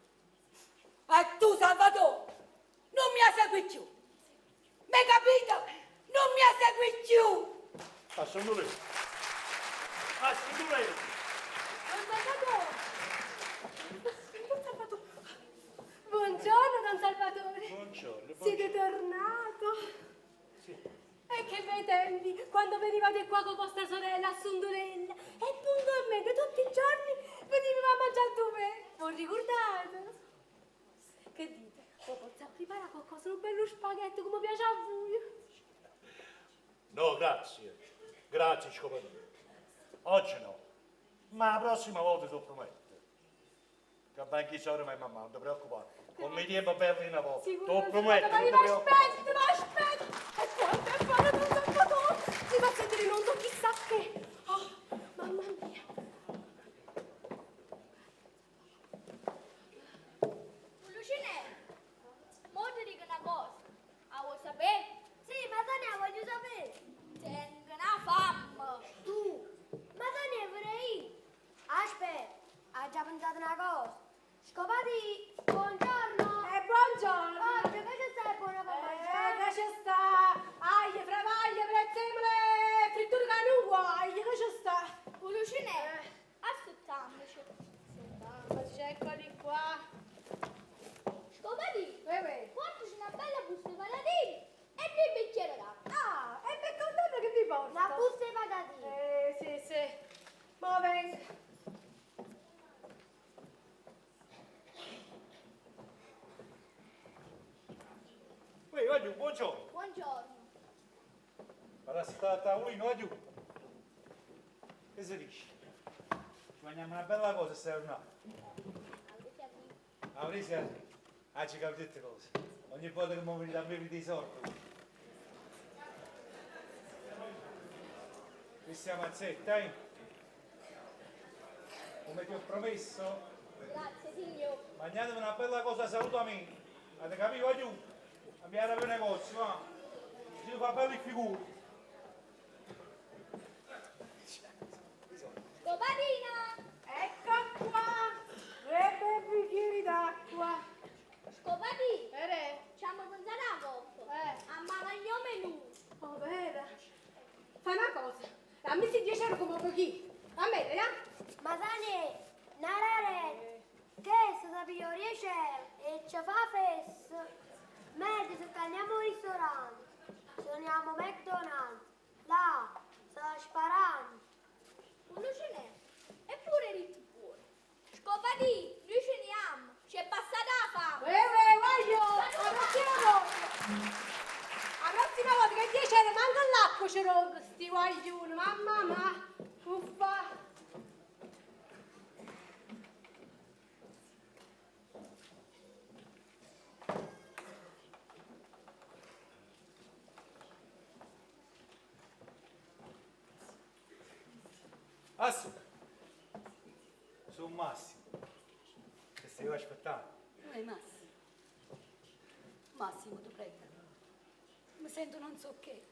E tu, Salvatore, non mi segui più. Mi hai capito? Non mi segui più. Ma sono lì. Ma sono lì. Don Salvatore. Buongiorno, Don Salvatore. Buongiorno. Siete tornato. Sì. E che bei tempi, quando venivate qua con vostra sorella a Sondolella. E puntualmente tutti i giorni venivamo a mangiare tu me. Non ricordate? Che dite? O possiamo preparare qualcosa, un bello spaghetto come piace a voi? No, grazie. Grazie, scoperto. Oggi no. Ma la prossima volta ti prometto. Che anche i soldi mamma, non ti preoccupare. Con me tempo per una volta. Ti prometto, Ma non ti mi preoccupare. aspetto. E quanto è buono, Don Salvatore. Si fa sentire non so chissà che. Oh, mamma mia. Lucinello, mo ti dico una cosa. La vuoi sapere? Sì, ma Tania, voglio sapere. Tengo una fame. Tu, ma Tania, vorrei. Aspetta, hai già pensato una cosa? Scopati, buongiorno. Buongiorno. Oggi che ci stai buona compagnia? Che ci sta? Aie, fravaglie, prezzemole, fritture che non guai, che ci sta? Lucinello, aspettandoci. Aspettiamoci, eccoli qua. Scopati, Uè. portaci una bella busta di patatine e due bicchieri d'acqua. Ah, e mi contento che vi porto? Una busta di patatine. Sì. Ma venga. Poi, oggi, buongiorno. Buongiorno. Ma sta a tavolino, oggi. Che si dice? Ci mangiamo una bella cosa stasera. Avete capito? Avresti oggi capito tutte cose. Ogni volta che mi venite a bere dei soldi. Questa mazzetta, come ti ho promesso, Grazie, signor. mangiatevi una bella cosa salutamente. Avete capito, oggi? Abbiamo per negozio, va? Ci fa belli figuri. Scopatina! Ecco qua. 3 bei bicchieri d'acqua. Scopati! Vere? Ci hanno pensato a coppa. A mangiare menù. Oh, vera. Fai una cosa. Dammi sti 10 euro come pochi. A me, Ma Dani, narare che se sapevo 10 euro e ci fa festa, meglio se andiamo al ristorante, se andiamo a McDonald's, là, sta sparando. Un lucinello. Eppure rito buono. Scopati! Noi ce ne amo. Ci è passata la fame. voglio. La prossima volta che 10 euro manca l'acqua ce l'ho, sti guaglioni. Mamma, uffa. Assu. Sono Massimo. Che stai aspettando? Massimo. Massimo, ti prego. Mi sento non so che.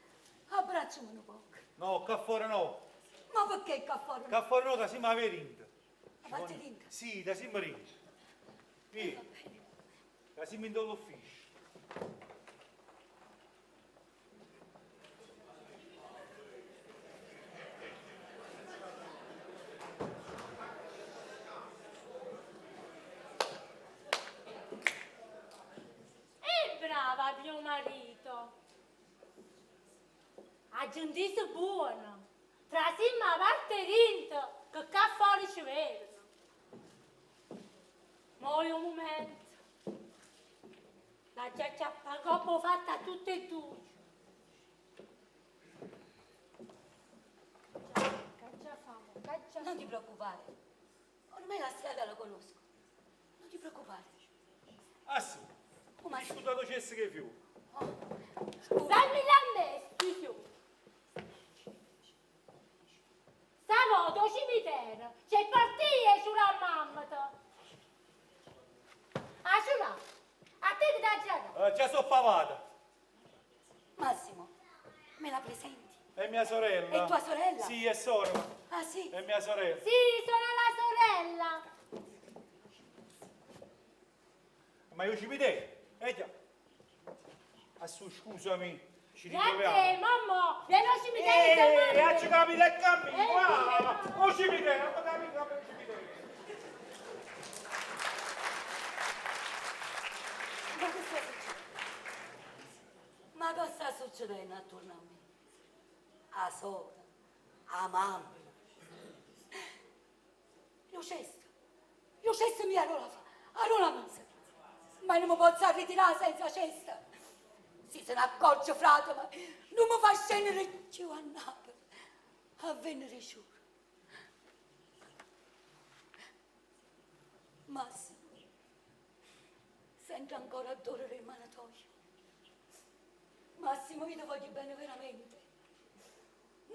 Abbracciami un po'. No, qua fuori no. Ma perché qua fuori? Qua fuori no, da siamo a verinda. A parte l'inca? Sì, da siamo a verinda. Vieni, da siamo in dall'ufficio. Brava mio marito. A gentile buono. Tra simma a parte rinto che qua fuori ci vedono. Poi un momento. La giaccia coppa fatta a tutte e due. Caccia famo, caccia. Non ti preoccupare. Ormai la strada la conosco. Non ti preoccupare. Assu. Oh, ma Scusato cesso che più. Dammi da me, figlio. Stavo al cimitero. C'è partire sulla mamma. Ah, sulla. A te che dà già. Già sono pavata. Massimo, me la presenti? È mia sorella. È tua sorella? Sì, è sorella. Ah sì? È mia sorella. Sì, sono la sorella. Ma io ci vedevo. Già. Assu, scusami. Ci Grazie, ritroviamo. mamma. Vieni al cimitero. Faccio capire il cammino. Qua. sì, Non ci vedevo. Non capito, non ci vedevo. Ma cosa sta succedendo attorno a me? A sola, a mamma. Io cesto mi allora messa. Ma non mi posso ritirare senza cesta. Si se ne accorge frate, ma non mi fa scendere più a Napoli. A venere giù. Massimo, sento ancora il dolore in manatoio. Massimo, io ti voglio bene veramente.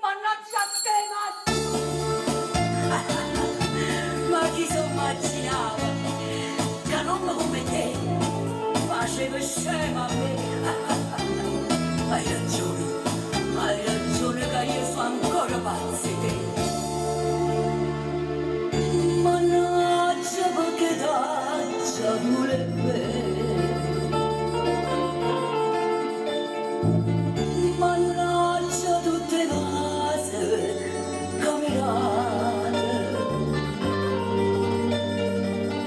Mannaggia a te, Massimo! Ma chi si immaginava che un uomo come te faceva scema a me? Hai ragione che io sono ancora pazza di te. Mannaggia perché taccia vorrebbe. Mannaggia tutte case camerate,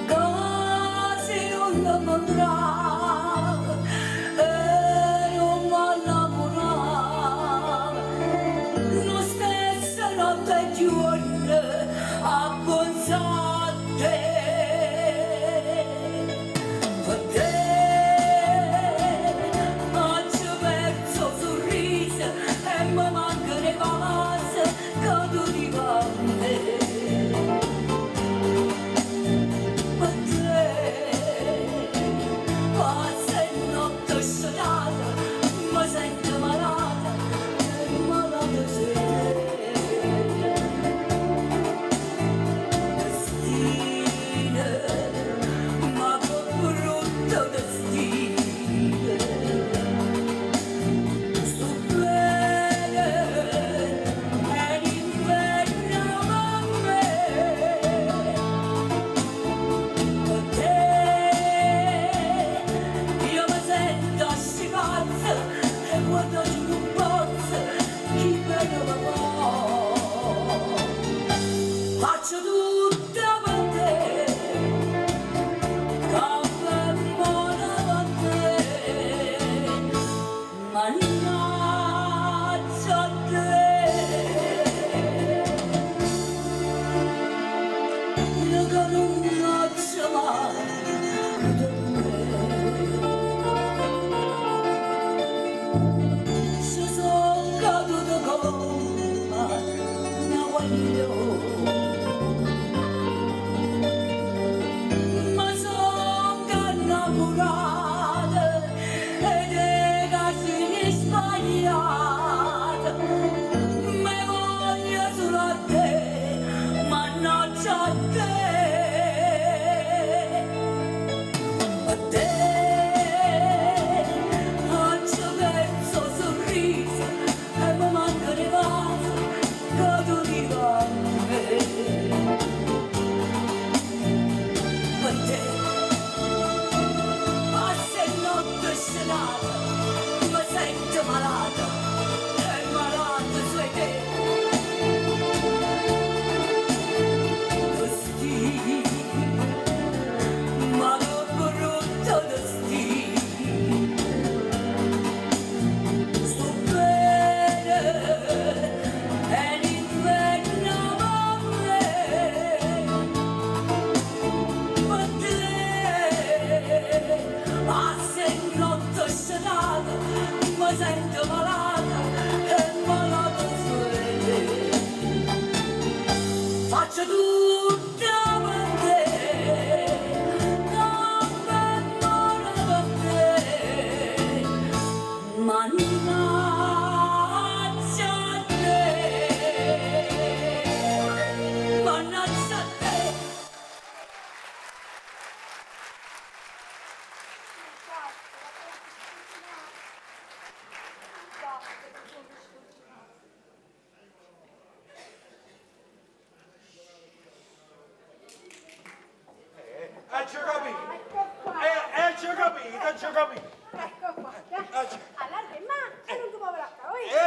case non la mandrà e non va innamorare, lo stessa notte e giorno abbonzate. Per te oggi perso sorriso e mi manca le palazze che tu ti vante. Per te passa e notte sciolata, mi sento malata e malata sei te. Destino, ma che brutto destino. Sto bene e l'inferno con me. Per te io mi sento scimazza e quando ci non posso chi bene mi può. Faccio tutto per te, come buona con te, mannaggia a te, io che non faccio mai per me. Se sono caduto come una guaglione, ma son innamorata ed è casi sbagliata. Me voglio solo a te,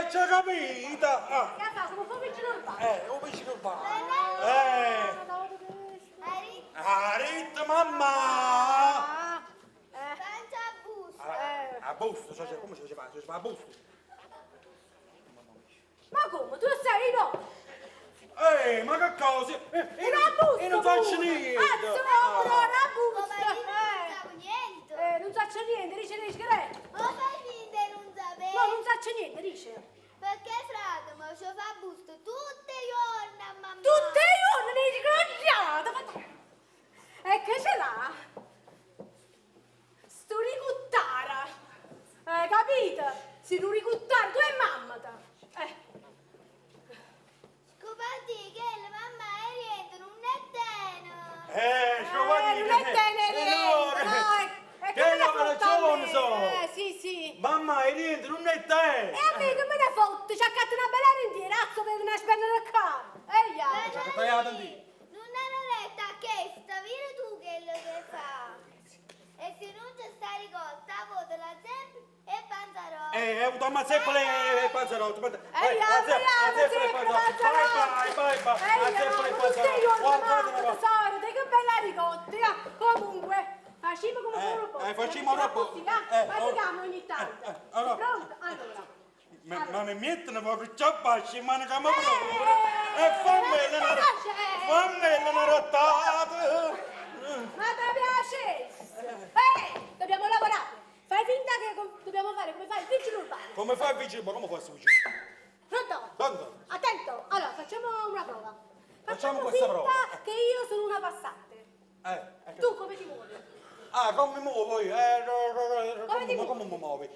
c'è capito? Ah. Che fa, come fa vicino al bar? Un vicino urbano. Ari, Arit, mamma! senza busto. A busto, cioè, come si faceva? Si fa a busto. Ma come? Tu sei no? Ma che cosa? Una busta! Io non faccio niente! Una Come busta! io non sapevo niente. Non faccio niente, dice che è? Ma fai finta di non sapere. No, non faccio niente, dice. Perché frate, ma ci fa busto tutti i giorni a mamma. Tutte i giorni dici che e che ce l'ha? Sto ricuttara. Capito? Si tu ricuttare, tu e mamma. Scopati che la mamma è rientra, non è tena. Scopati non è tenere, no, che la ragione so! Sì. Mamma, è niente, non è te! E a me che me ne fotte? Ci ha fatto una bella rintirazzo per una spendere a capo. Eia! C'è tagliato lì. Non è retta che sta via tu che lo che fa. E se non ci sta ricotta, vota la sempre e panzarò. Ho avuto una zeppola e panzerotto. Bye, tesoro, che bella ricotta. Comunque, facciamo come solo poco. facciamo una volta. Fatichiamo ogni tanto. allora. Pronto? Allora. Ma mi mettono proprio ciappasci, ma non cambiamo proprio. E fammi una rottata. Ma ti piace? Dobbiamo lavorare. Fai finta che dobbiamo fare come fai il vigile urbano. Come fai il vigile? Ma come fai il vigile? Pronto? Pronto? Attento. Allora, facciamo una prova. Facciamo questa finta prova. che io sono una passante. Tu come ti muovi? Come mi muovo io? Come mi muovi?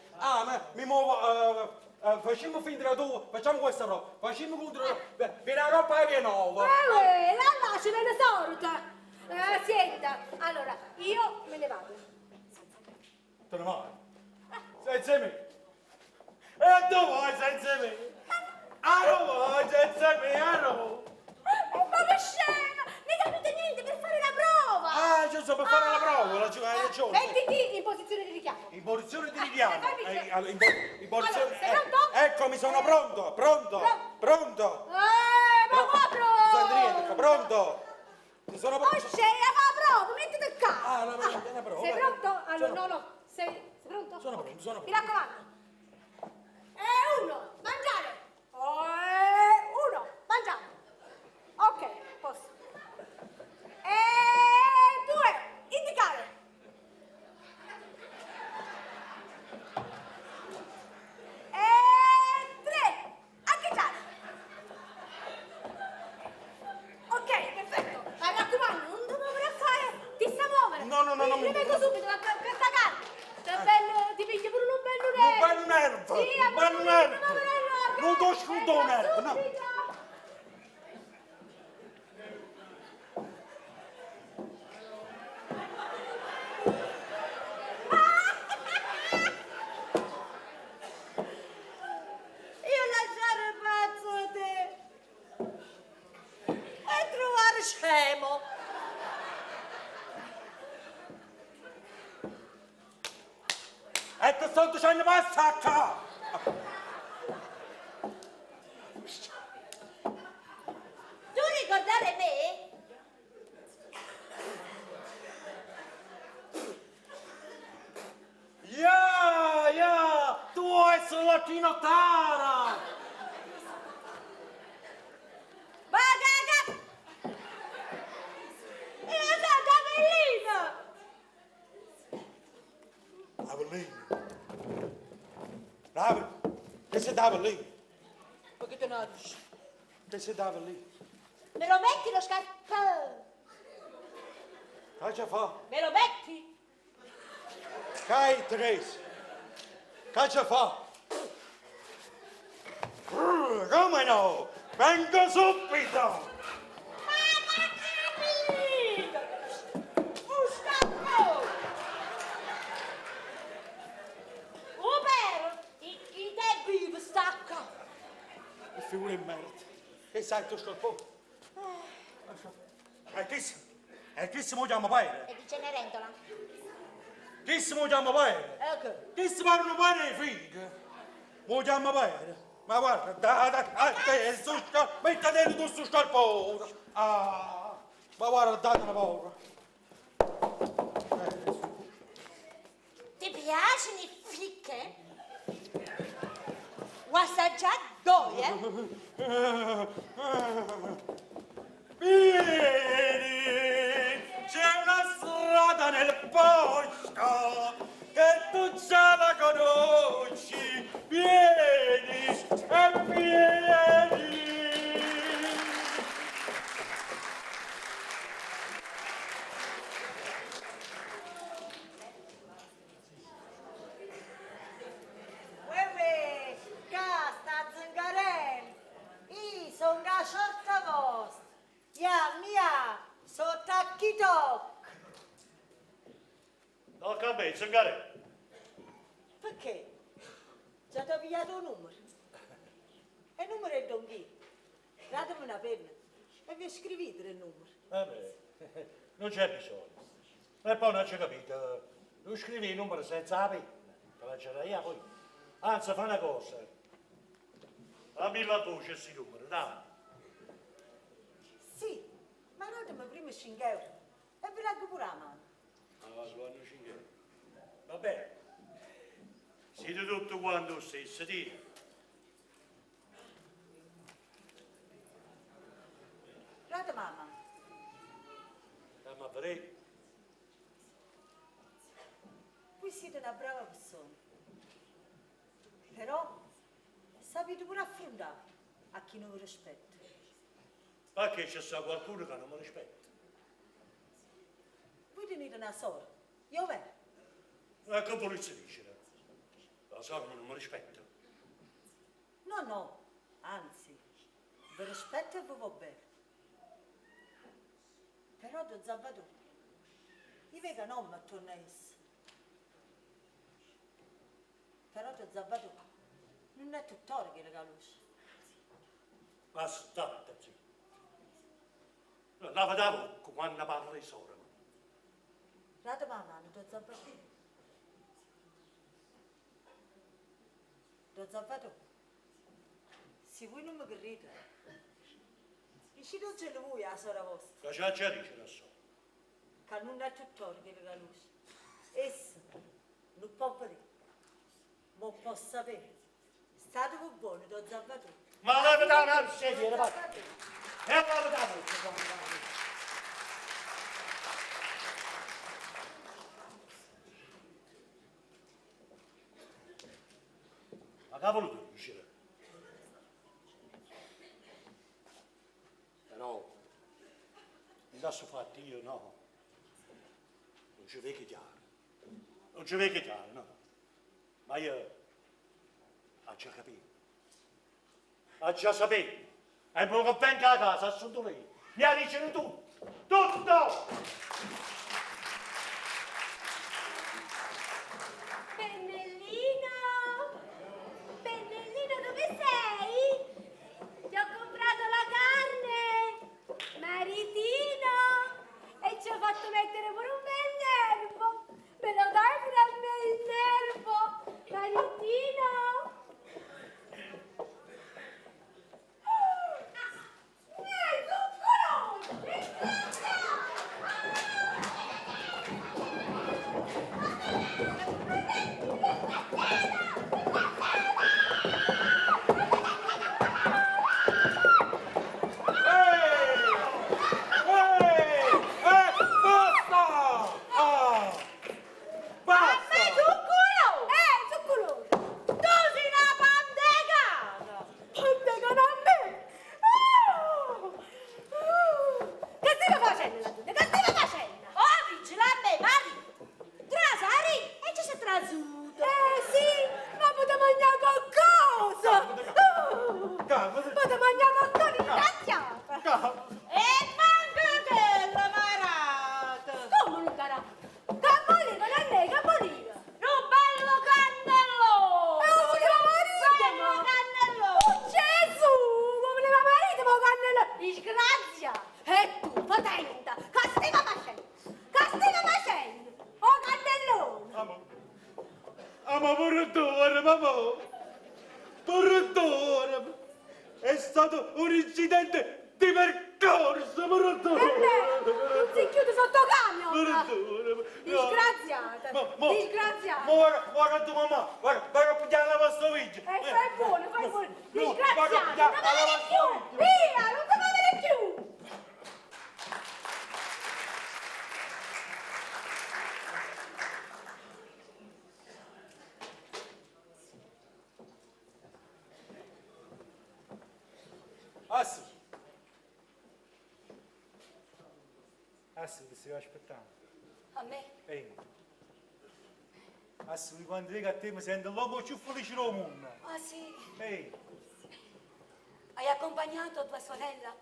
Mi muovo... facciamo finta che tu... Facciamo questa prova. Facciamo contro... Per la roba che è nuova. La lasci me ne sorta. Senta, allora, io me ne vado. Te ne vai? Senza me? E tu vai senza me? Non vai senza me, no? Ma che scema! Non capite niente per fare la prova! Giusto, per fare la prova, hai ragione. Mettiti in posizione di richiamo. In posizione di richiamo. In posizione... Allora, sei pronto? Eccomi, sono pronto. Pronto. Ma proprio! Pronto. Sono Oh, scema, fa prova, mettiti qua! una prova. Sei pronto? Allora, no. Sei pronto? Sono pronto. Mi raccomando. Uno, mangiare. Uno, mangiare. Ok, posso. Due, indicare. Tre, acchiacciare. Ok, perfetto. Ma mi raccomando, non devo fare. Ti sta muovere. No. Mi vengo subito per attaccare. Ti piglia pure un bello nervo. Un bel nervo. Non ti scudo un nervo, no. Io lasciare pazzo a te e trovare scemo. E ti sto dicendo passacca! Tu ricordare me? Tu essere la chinotara! Bagaga! Io sono Avellino! Avellino? Che sei da Avellino? Perché te ne dici? Che sei da Avellino? Me lo metti lo scarpone? Che fa? Me lo metti? Che Teresa? Che fa? Come no? Vengo subito! Figura in merda. Che sai tu scarpone? Chi si chiama padre? E di Cenerentola. Chi si chiama padre? Ecco. Chi si parla padre di figa? Lo chiama padre? Ma guarda, dai, mettete tu su scarpone. Ah, ma guarda, date una paura. Ti piacciono i ficche? Vuoi assaggiare due? Vieni, c'è una strada nel bosco che tu già la conosci. Vieni e vieni. Uè, sta zingarello. Io sono una sorta vostra. Mia, sono tacchi toc. Tocca a me, zingare. Perché? Già ti ho pigliato un numero. E il numero è Don Ghi. Datemi una penna e vi scrivete il numero. Vabbè, non c'è bisogno. E poi non c'è capito. Tu scrivi il numero senza la penna. Te la c'era io poi. Anzi, fa una cosa. Dammi la voce questi numeri, dai. Sì, ma datemi prima 5 euro e vi leggo pure la mano. Ah, sono 5 euro. Va bene. Siete tutti quanti lo stesso, tira. Datemi la mano. Dammi a vedere. Voi siete una brava persona. Però sapete pure affrontare a chi non vi rispetta. Perché c'è sta qualcuno che non mi rispetta? Voi tenete una sorella, io me. Ma che volete dire? La sorella non mi rispetta. No, anzi, vi rispetto e vi va bene. Però Don Salvatore, io vedo non mi torna a essere. Però Don Salvatore, non è tutt'ora che le calusce. Ma state, zio. La vedevo quando parla di sorella. Datemi la mano, Don Salvatore. Don Salvatore, se voi non mi credete, uscite c'è voi a sorella vostra, Che c'è dice da solo. che non è tutt'ora che le calusce. Essa non può vedere, ma può sapere. State voi buoni, Don Salvatore. Ma la vedevo una sedia, va. E la vedevo. Ma cavolo tu dice? Però, mi lascio fatto io, no. Non ci vedo chiaro. Non ci vedo chiaro, no. Ma io, ha già capito. Ha già saputo. E poi che venga a casa, assunto lei. Mi ha dice tu. Tutto! Pennellino, dove sei? Ti ho comprato la carne, maritino, e ci ho fatto mettere pure un bel nervo. Me lo dai pure a me il nervo, maritino? Ma pure tu, mamma! Pure tu! stato un incidente di percorso, perdone. Non si chiude sotto camion! Perdone. Disgraziata! Disgraziata! Guarda tu mamma, guarda a pigliare la lavastoviglie. Fai buono, fai buono! guarda, Disgraziata! Non pigliare te la ne più! lavastoviglie. Via, non te ne più! Assi! Assi, ti stai aspettando. A me? Ehi. Assi, quando dico a te mi sento l'uomo più felice del mondo. Ah sì? Ehi. Hai accompagnato tua sorella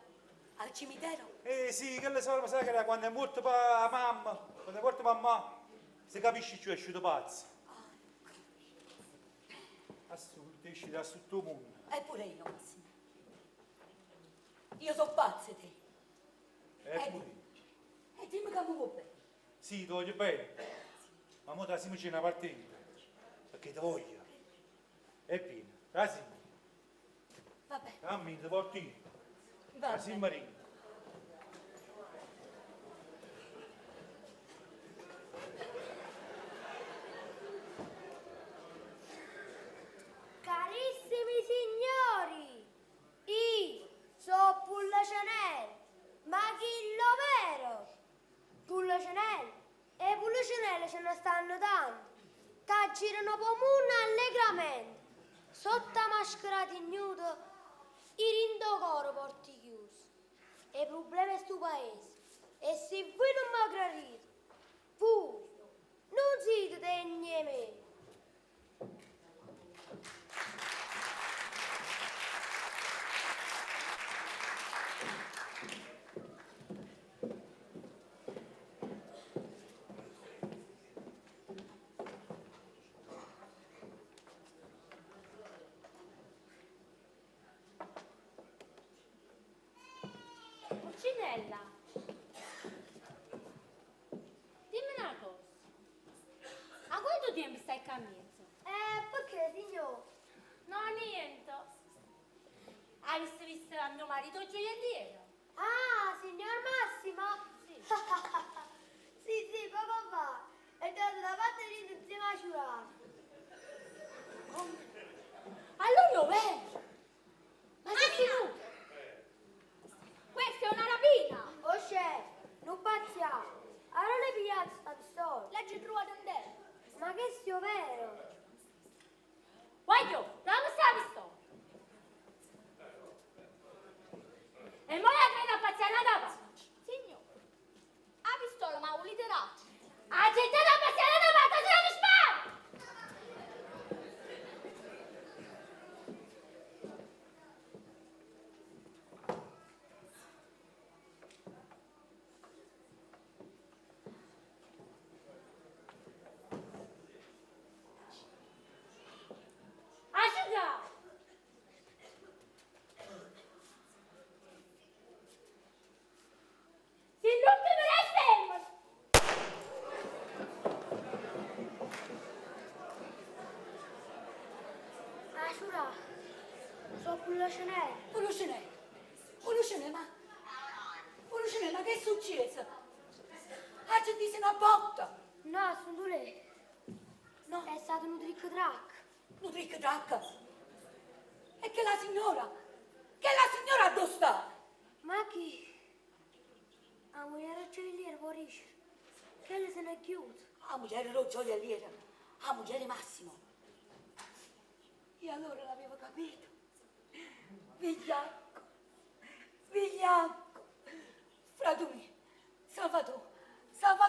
al cimitero? Sì, che le sorelle sai che era quando è morta la mamma, quando è morta mamma, si capisce che è uscito pazzo. Assu, ti esci da tutto il mondo. Eppure io, Massimo. Io so pazza te. Eppure. E dimmi che mi vuoi bene. Sì, ti voglio bene. Ma ora siamo c'è una partita. Perché ti voglio. E vieni, così. Va bene, Cammino, ti porto io. va Così bene. marino. Carissimi signori, io so Pullacenel, ma chi lo vero? Pullacenel e Pullacenel ce ne stanno tanti, che girano comune allegramente, sotto la maschera di ignuto, i rindocoro porti chiusi. E il problema è sto paese, e se voi non mi gradite, voi non siete degni di me. Pulcinella, dimmi una cosa. A quanto tempo stai camminando? Perché, signor? No, niente. Hai visto a mio marito gioielliero? Ah, signor Massimo? Sì. Sì, papà. È dato da parte di insieme a Ciurano. Allora lo vedi? Ma sei sicuro? Questa è una rapina! Oh, chef, non pazziamo. Allora ne pigliate sta pistola. Leggi trovato in te. Ma che sia vero? Voglio, dammi sta pistola! E mo la prendo a paziare da parte! Signor, la pistola ma volete raccia? Aggiettate a paziare da parte, se non mi sparo! Asciuga! Si l'ultimo resta! Ah, Ciurano. So Pullacenel. Pulcinella, ma che è successo? Ah, ci dice una botta. No, sono lei. No, È stato un trick-track. non dico dracca. E che la signora? Che la signora dove sta? Ma chi? La moglie gioielliera fuorisce. Che le se ne è chiuso. La moglie lo gioielliera, la moglie Massimo. E allora l'avevo capito. Vigliacco, Fratumi, Salvatore,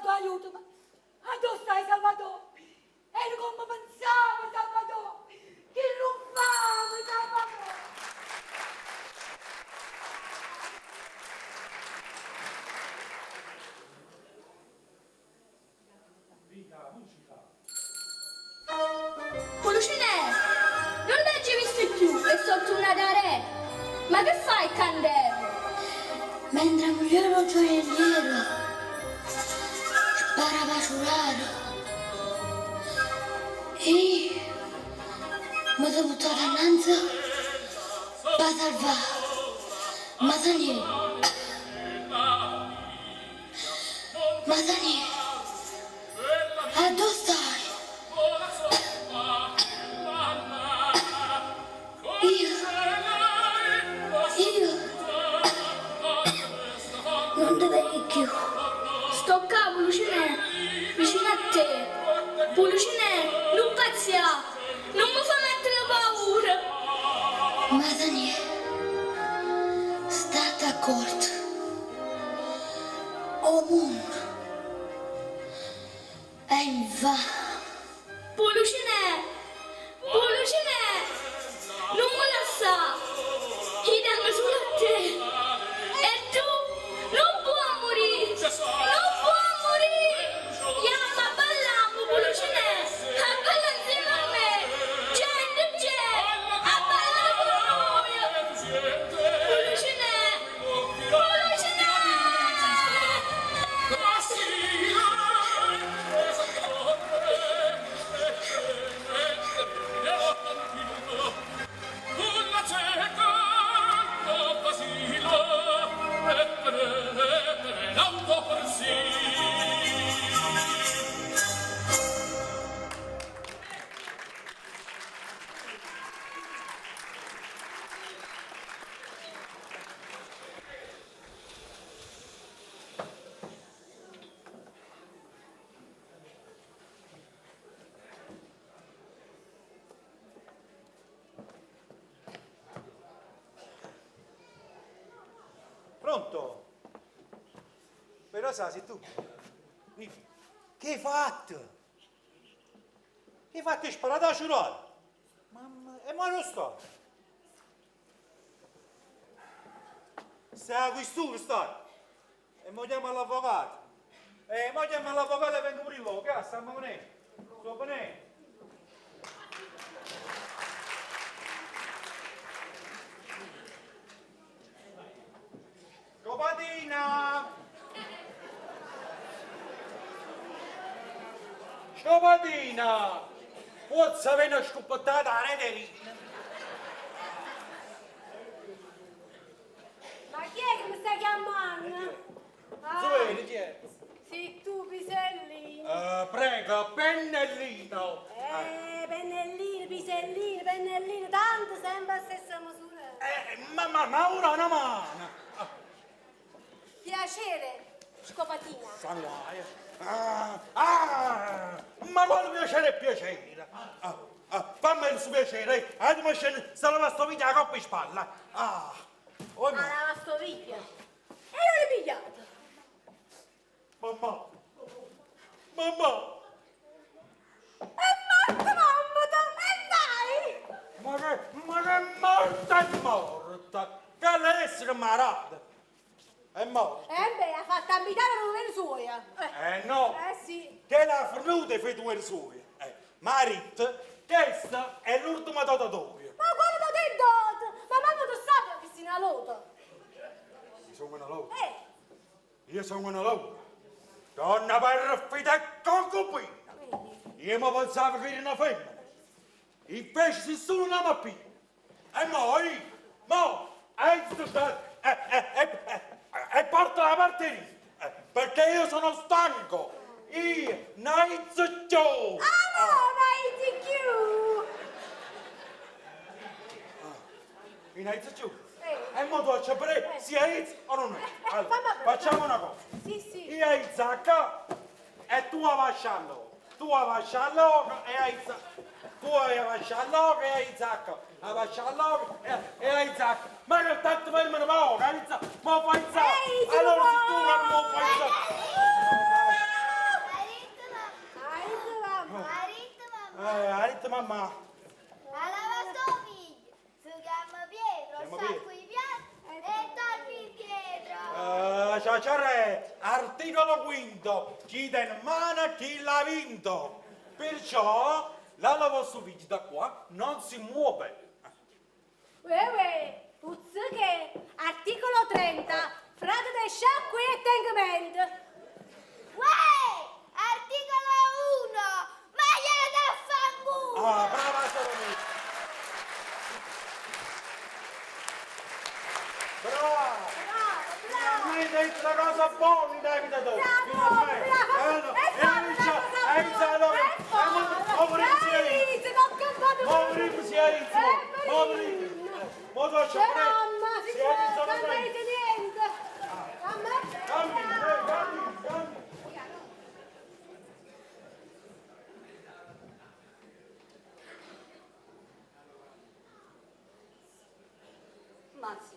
aiutami. A dove stai, Salvatore? Ero come pensavo, Salvatore. Che non favo, Salvatore. Pulcinella, non leggi visto più, è sotto una d'arena. Ma che fai, Candello? Mentre muoio gioielliero, sparava a Ciurano. E mi sono buttata innanzi per salvare. Masani. Masani. Dove stai? Io non ti vedo più. Sto qua, Pulucinè, vicino a te. Pulucinè, non pazzia, non mi fa mettere paura. Masani, state accorto. O mondo è in va. Pulucinè, Pulucinè, non mi lascia. Io tengo solo a te. E tu non puoi morire, non puoi morire. Chiama, balliamo, Pulucinè, a ballare insieme a me. Gente, a ballare con noi. Pulucinè, Pulucinè. Pronto? Però sa, sei tu. Nifi, che hai fatto? Che hai fatto? Hai sparato a ciurare? Mamma, e ma non sto. Stai a questura, stai. E mo chiamo all'avvocato. Mo chiamo all'avvocato e vengo pure là, che stiamo venendo. Sto venendo. Scopatina! Scopatina! Pozza viene scoppata la reterina! Ma chi è che mi stai chiamando? Dove chi è? Sì, tu, Pisellino. Prego, pennellino! Pennellino, Pisellino, pennellino, tanto sempre la stessa misura. Ma ora una mano! Piacere, scopatina. Ma quale piacere e piacere? Fammi il suo piacere, ma sta la lavastoviglie a coppa in spalla. La lavastoviglie. E non l'hai pigliato. Mamma! È morto, mamma, e dai! Ma che è morta! Che lei essere marata! È morta! Ha fatto abitare con le sue. No! Sì. Che la fornuta fai due sue! Marit, questa è l'ultima dotatoria! Ma quale lo ti dato? Ma mamma tu sai che si una lota? Io sono una lota! Io sono una lota! Donna perfetta e concubina! Io mi pensavo che era una femmina! Invece sei solo una mappina! E e porta la partenza! Perché io sono stanco! Io non so più! Non più! Io non so più! E mo tu ci pure sia Iz o non è? Allora, facciamo una cosa! Sì. Io hai zacca e tu avasci a loro! Tu avasci a loro e hai zacca! Tu avasci a loro e hai zacca! Avasci a loro e hai zacca! Ma che tanto per me ne va ora! Ma fai zacca! Allora se tu non lo fai zacca! Arita mamma! La lavastoviglie si chiama Pietro, sacco i piatti e torni il Pietro. Ciao, articolo quinto, chi dà in mano chi l'ha vinto. Perciò la lavastoviglie da qua non si muove. Puzziche, articolo 30, frate dei sciacqui e tengamento. Articolo 1, maglia da fanculo. Brava Salomè. Brava. detto una cosa buona in vita tua. Finalmente. Ma sì,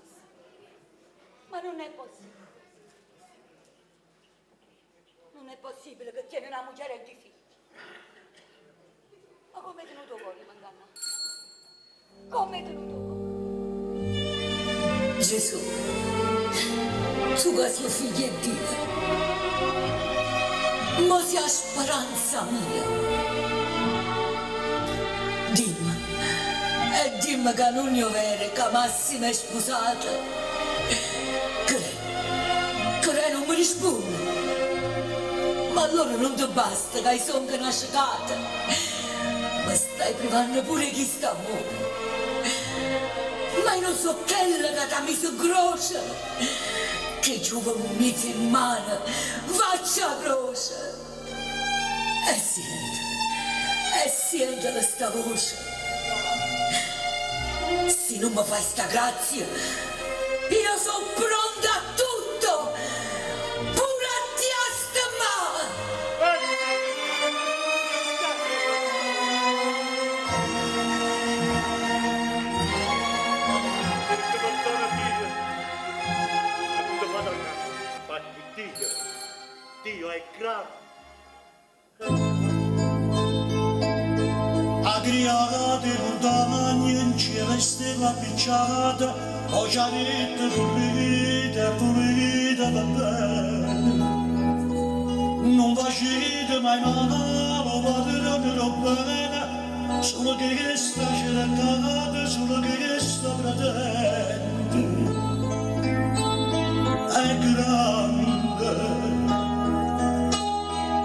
ma non è possibile. Non è possibile che tiene una moglie e due figli. Ma come è tenuto fuori, Manganna? Come è tenuto fuori? Gesù, tu che sei figlio di Dio, ma sia speranza mia. Dimmi che non è vero che Massimo è sposato. Che non mi risponde. Ma allora non ti basta che hai son che nasce cata. Ma stai privando pure chi sta amore. Ma io non so quella che ti ha messo croce. Che giova un mezzo in mano, faccia croce. E sente questa voce. Se non mi fai sta grazia, io sono pronta a tutto, pure a ti astemare. Dio è grande. Agriate montagne in celeste la picciata, ho già detto pulita, va bene. Non facete mai male, vadrò bene, solo che sta cercata, solo che sta pretende. È grande,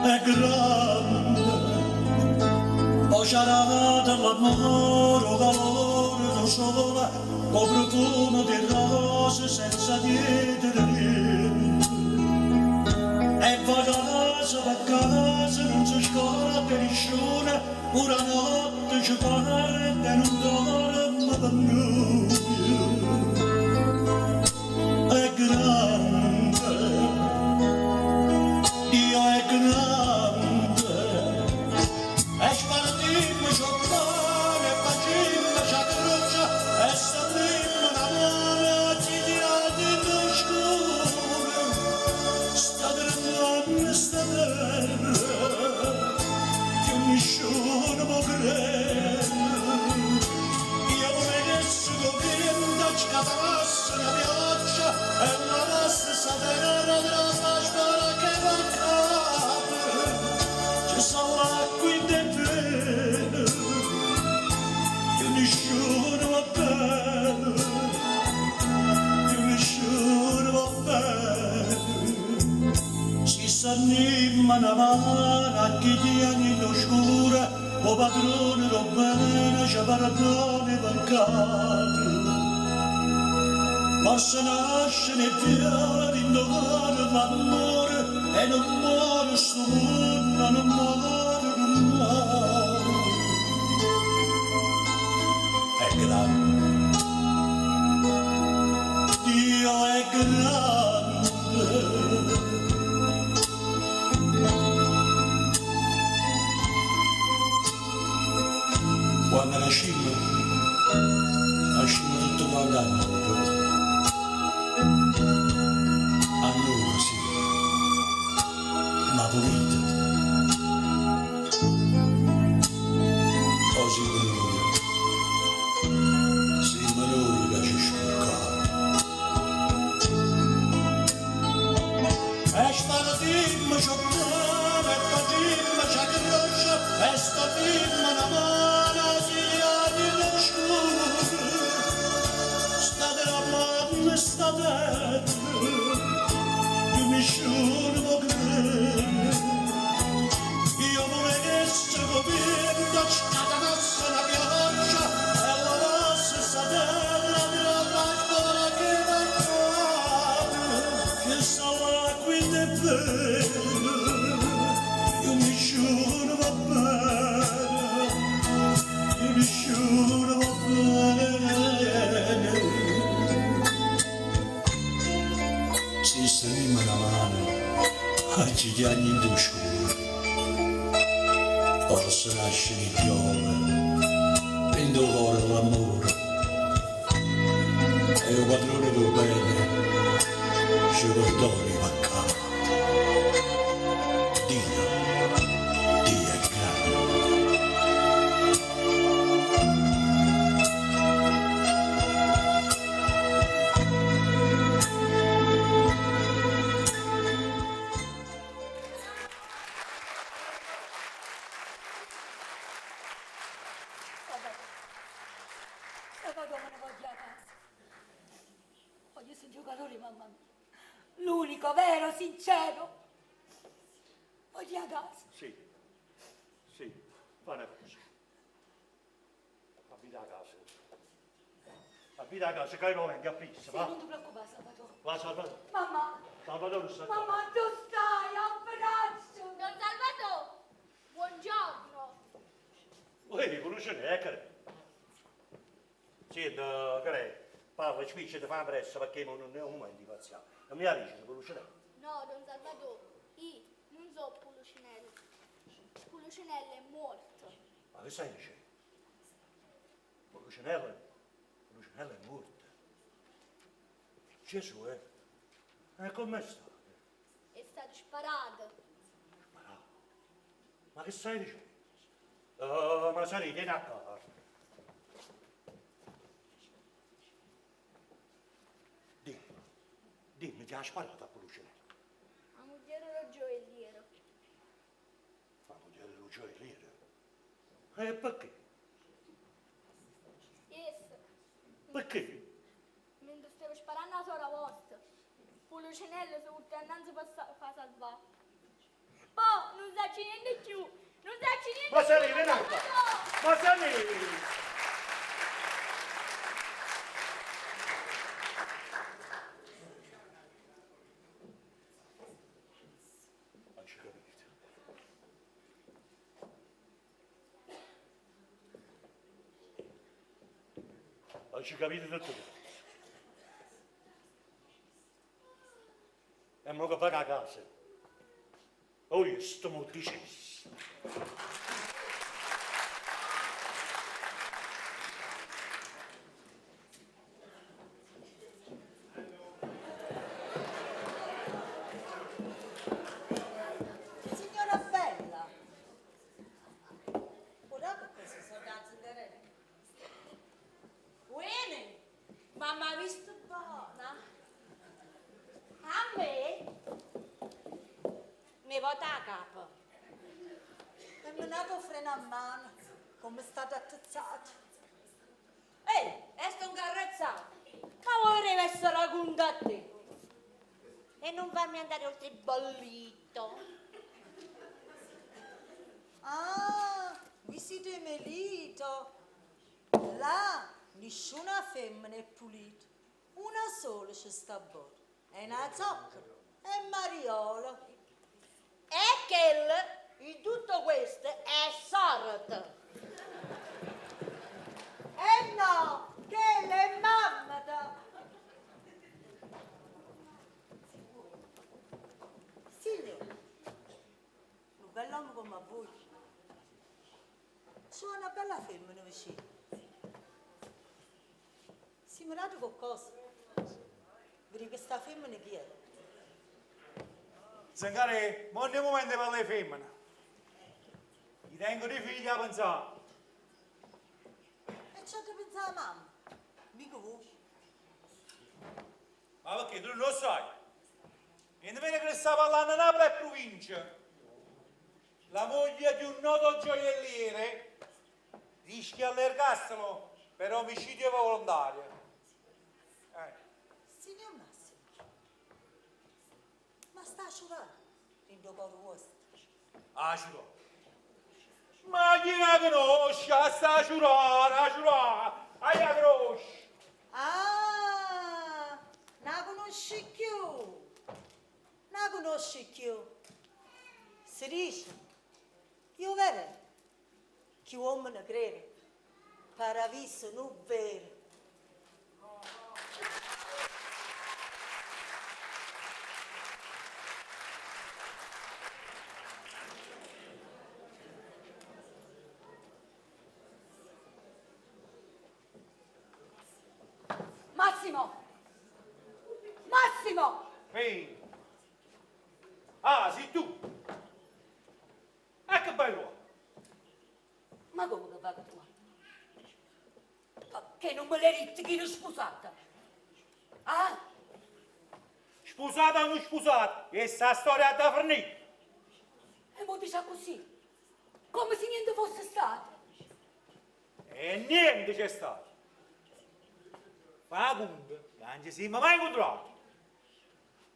è grande. Ho giarato l'amore, valore, sola, con profumo di rose senza chiedere niente. E va casa, non si scorda nessuno, pure la notte ci parte e non dorme per noi. È grande, Dio è grande, e spartimmo giocare, facimmo già croce, e saprimmo una mano, ci diamo in scuro, sta tremando sta terra, che nessuno può credere. Io vorrei che si coprienda, scappasse la pioggia, e la nostra terra della spara che va a capo. Ci sono l'acqua in te bene, che nessuno va bene, che nessuno va bene. Si s'anima una mano a chi tiene in oscura, o padrone lo bene, ci perdone i peccati. Posso nascere e via d'indovare l'amore, e non muore sto mondo, non muore, non muore. È grande, Dio è grande. Quando nascimmo tutto quanto a noi sì, ma pulito, così noi, siamo noi che ci scorcamo. E spartimmo giocare, e facimmo già croce, e stapimmo una mano, sta terra, che nessuno può credere. Io vorrei che si coprienda, scatenasse la pioggia, e lavasse sta terra della spara che va a capo. Che Oggi ti anni in buscio. Forse nasce di piove, prendo il cuore l'amore. E il padrone del bene ci perdoni peccato. Dio è grande. E vado, me ne voglio a casa. Voglio sentire il calore, mamma mia. L'unico, vero, sincero. Voglio a casa. Sì, fa una cosa. Abita a casa. Abita a casa, che non venga a pizza, Sì, va? non ti preoccupare, Salvatore. Va, Salvatore. Mamma, Salvatore sta qua. mamma, tu stai, abbraccio. Don Salvatore, buongiorno. Vedi, conosce neanche. Sì, che è? Parla, spiccia, ti fa presso perché non è un momento di pazienza. Non mi arrivi, non conosce neanche. No, Don Salvatore, io non so Pulucinello. Pulucinello è morto. Ma che stai dicendo? Lucinello è morto. Gesù, E come sta? È stato sparato. Ma che stai dicendo? Ma sai, vieni a casa. Dimmi, ti ha sparato a Lucinello? La moglie lo gioielliero. Ma non ti lo gioielliero? E perché? Yes. Perché? Mentre stavo sparando a sorella vostra, Pulucinello si butta innanzi per salvare. Poi non sa niente più. Non sa niente Ma più. sei Renata? Ma sei... Non ci capite. Non ci capite tutto. E mo che va a casa. Oh, io sto morticesso. Signora bella, ora che questi sono da zingarelli? Bene, mamma ha visto buona? A me? Mi vota a capo. E mi dato freno a mano, come state attrezzati. Ehi, e sto incarrezzato. Ma vorrei essere la conta a te. E non farmi andare oltre il bollito. Ah, vi siete melito. Là, nessuna femmina è pulita. Una sola ci sta a bordo. È una zoccola. È Mariola. E che in tutto questo è sorda. E no, che è mamma da... Signore, un bell'uomo come voi. Sono una bella femmina vicino. Si mi date qualcosa? Vedi che sta femmina chi è? Zangare, non è momento per le femmine. Gli tengo dei figli a pensare. E c'è da pensare a mamma, mica voi. Ma perché tu non lo sai? E nemmeno che sta parlando Napoli e provincia. La moglie di un noto gioielliere rischia l'ergastolo per omicidio volontario. Signor Massimo, ma sta a giurare in dopo vostro? Ah, giuro. Ma chi la conosce? Sta a giurare, Ai la conosci? Ah, non la conosci più. Non la conosci più. Si dice, io vedo che uomo ne crede, paradiso non vero. Massimo! Massimo! Ehi! Ah, sei tu! Ah, che bello! Ma come che va tua? Perché non me l'hai detto che ero sposata? Ah? Sposata o non sposata? E sta storia da fornire! E mo dice così, come se niente fosse stato. E niente c'è stato! Fa conto, che non ci siamo mai incontrati!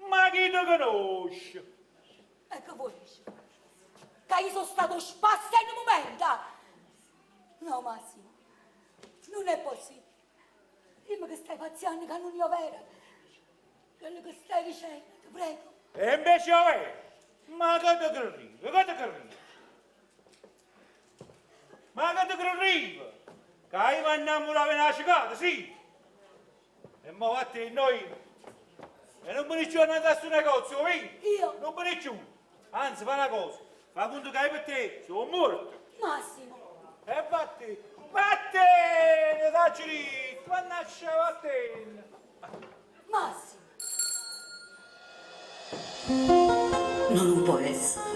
Ma chi ti conosce? E che vuoi dire? Che io sono stato spassa in un momento? No, Massimo, non è possibile. Dimmi che stai pazziando, che non è vero. Quello che stai dicendo, ti prego. E invece è vero! Ma che ti credi? Che ti credi? Ma che ti credi? Che io mi innamoravo in una cicata, sì! E mo vattene noi! E non mi dici andare a questo negozio, vedi? Io? Non mi dici. Anzi, fa una cosa. Fa conto che per te sono morto. Massimo, E vattene, dacci lì. Mannaggia, vattene. Massimo. No, non può essere.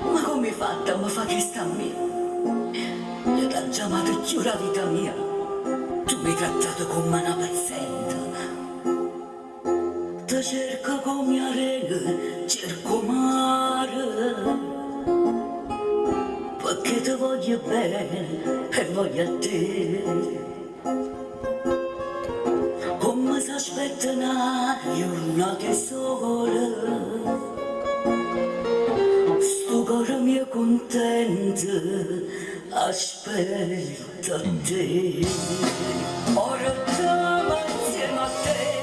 Ma come hai fatto a mi fare questa a me? Io ti ho chiamato più la vita mia. Tu mi hai trattato come una paziente. Ti cerco come arena, cerco mare. Perché ti voglio bene e voglio a te. Come si aspetta una giornata sola, sto cuore mio contento aspetta te. Ora stiamo insieme a te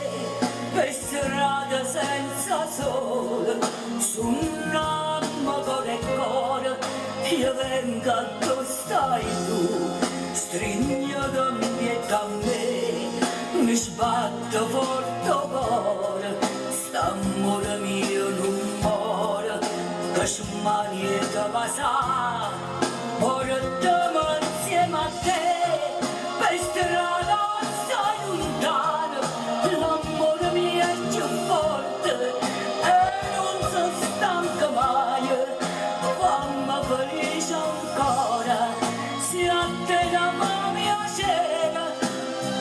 per strada senza sole, su un anno cuore e cuore, io vengo a dove stai tu, strignatemi e da me, mi sbatto forte cuore, st'amore mio non muore, che smani e te va sa, ora stiamo insieme a te, per strada stai lontano, l'amore mio è più forte e non si stanca mai, fammi felice ancora, se a te la mia piacere,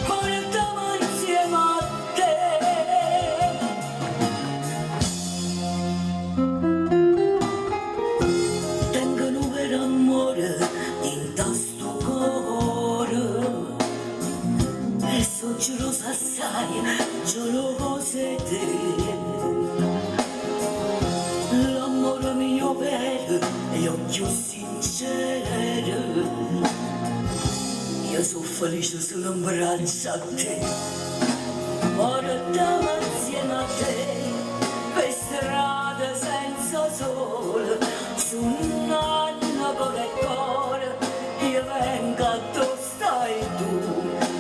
ora stiamo insieme a te. Tengono per amore in tasto cuore e so gelosa assai, gelosa di te. L'amore mio vero e io più sincero, io sono felice solo in braccio a te. Ora stiamo insieme a te, per strada senza sole, su un anno cuore e cuore, io vengo a dove stai tu,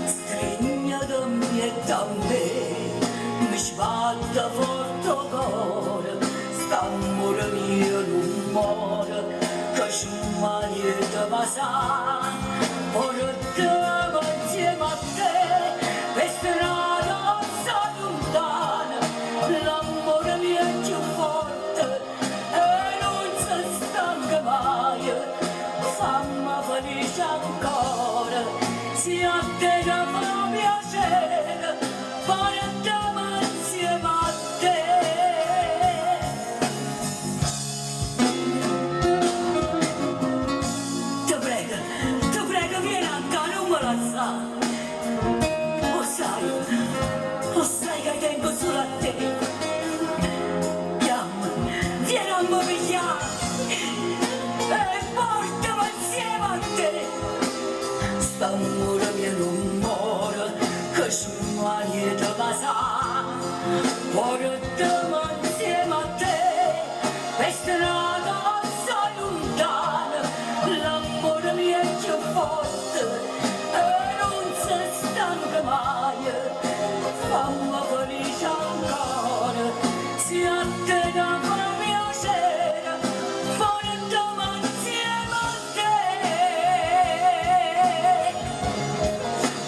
strignatemi e da me, mi sbatta forte cuore, st'amore mio non muore, che smani e te va sa, ora stiamo insieme a te, per strada assai lontana, l'amore mio è più forte e non si stanca mai, fammi felice ancora, se a te la fa piacere, poi andiamo insieme a te. Ti prego, vieni a casa, non me la sa. Lo sai che tengo solo a te. Vieni a mi pigliare e portami insieme a te. St'amore mio non muore, che smani e te va sa. Portami insieme a te, per strada assai lontana, l'amore mio è più forte e non si stanca mai, fammi felice ancora, se a te la fa piacere, portami insieme a te,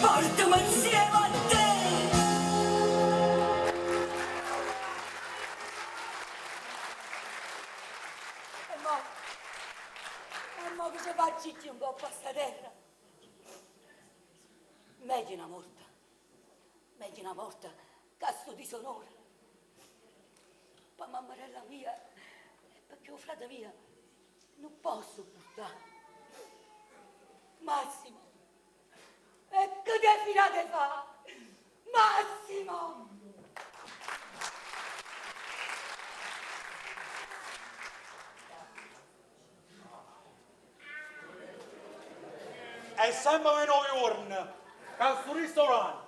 portami insieme a te. meglio una volta, che sto disonore. Per mammarella mia, perché un frate mia, non posso buttare. Massimo, e che defilate fa? Massimo! E sempre meno giorni, che al suo ristorante,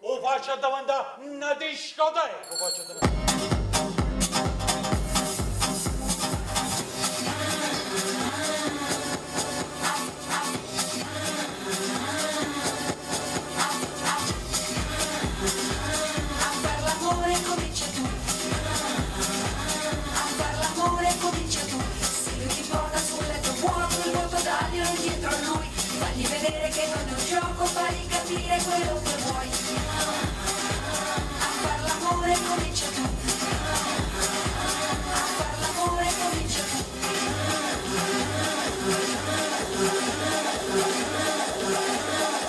lo faccio diventare una discoteca, lo faccio diventare. Vedere che non è un gioco, fagli capire quello che vuoi. A far l'amore comincia tu. A far l'amore comincia tu.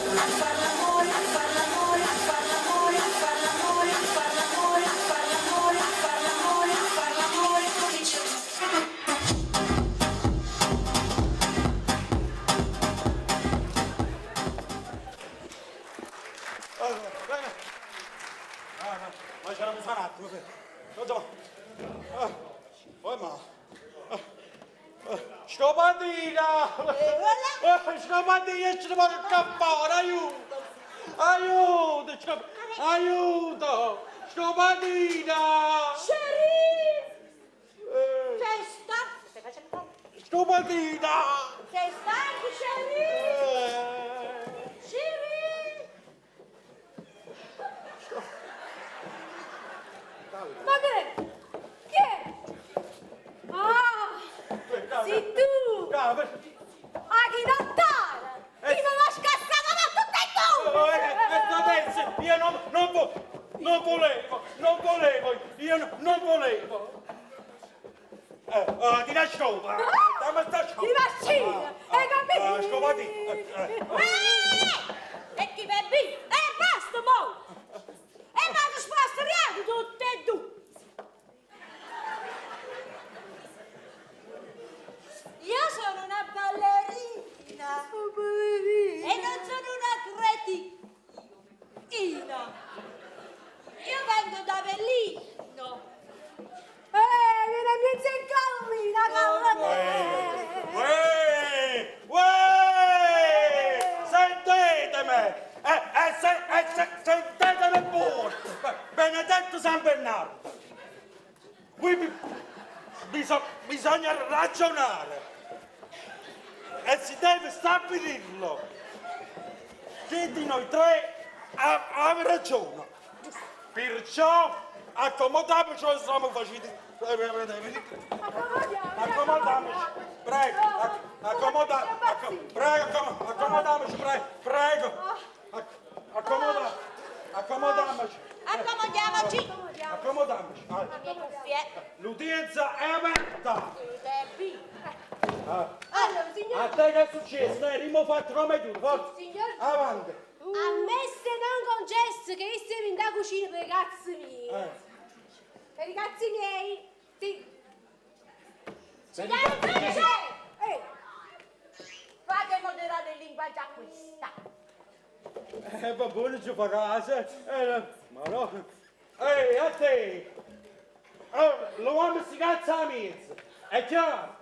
A far l'amore, a far l'amore, a far l'amore, a far l'amore, a far l'amore, a far l'amore, a far l'amore, a far l'amore comincia tu. Ma c'era un attimo, poi ma... Scopatina! Scopatina, ci devo scappare, aiuto! Aiuto! Aiuto! Scopatina! Sheriff! Sei stanco? Stai facendo cosa? Scopatina! Sei stanco, Sheriff? Sheriff! Ma che? Chi è? Ah, sei tu! Ah, chi lottare! Chi me l'ha scassato da tutte e tu! Io non volevo! Ti lascio! Ti vaccina! Hai capito? Scopatina! E chi bevi? E basta, mo! E vado spastriato tutte e due! Io sono una ballerina! E non sono una cretina! Io vengo da Avellino! Viene mezzo in callina, Sentetemi! Sentetemi buono! Benedetto San Bernardo! Qui bisogna ragionare e si deve stabilirlo. Chi di noi tre ha ragione? Perciò accomodiamoci e siamo facili. Accomodiamoci, prego, accomodiamoci, prego, accomodiamoci. Accomodiamoci. La mia cuffia. L'udienza è aperta. Allora, signor... A te che è successo? Rimo fatto come tu, forza. Signor... Avanti. A me se non concesso che io sia in da cucina per i cazzi miei. Per i cazzi miei. Sì. Signor giudice! Fate moderare il linguaggio a questa. Va buono, ci fa casa. Ma no. Ehi, a te. L'uomo si cazza a mezzo. È chiaro?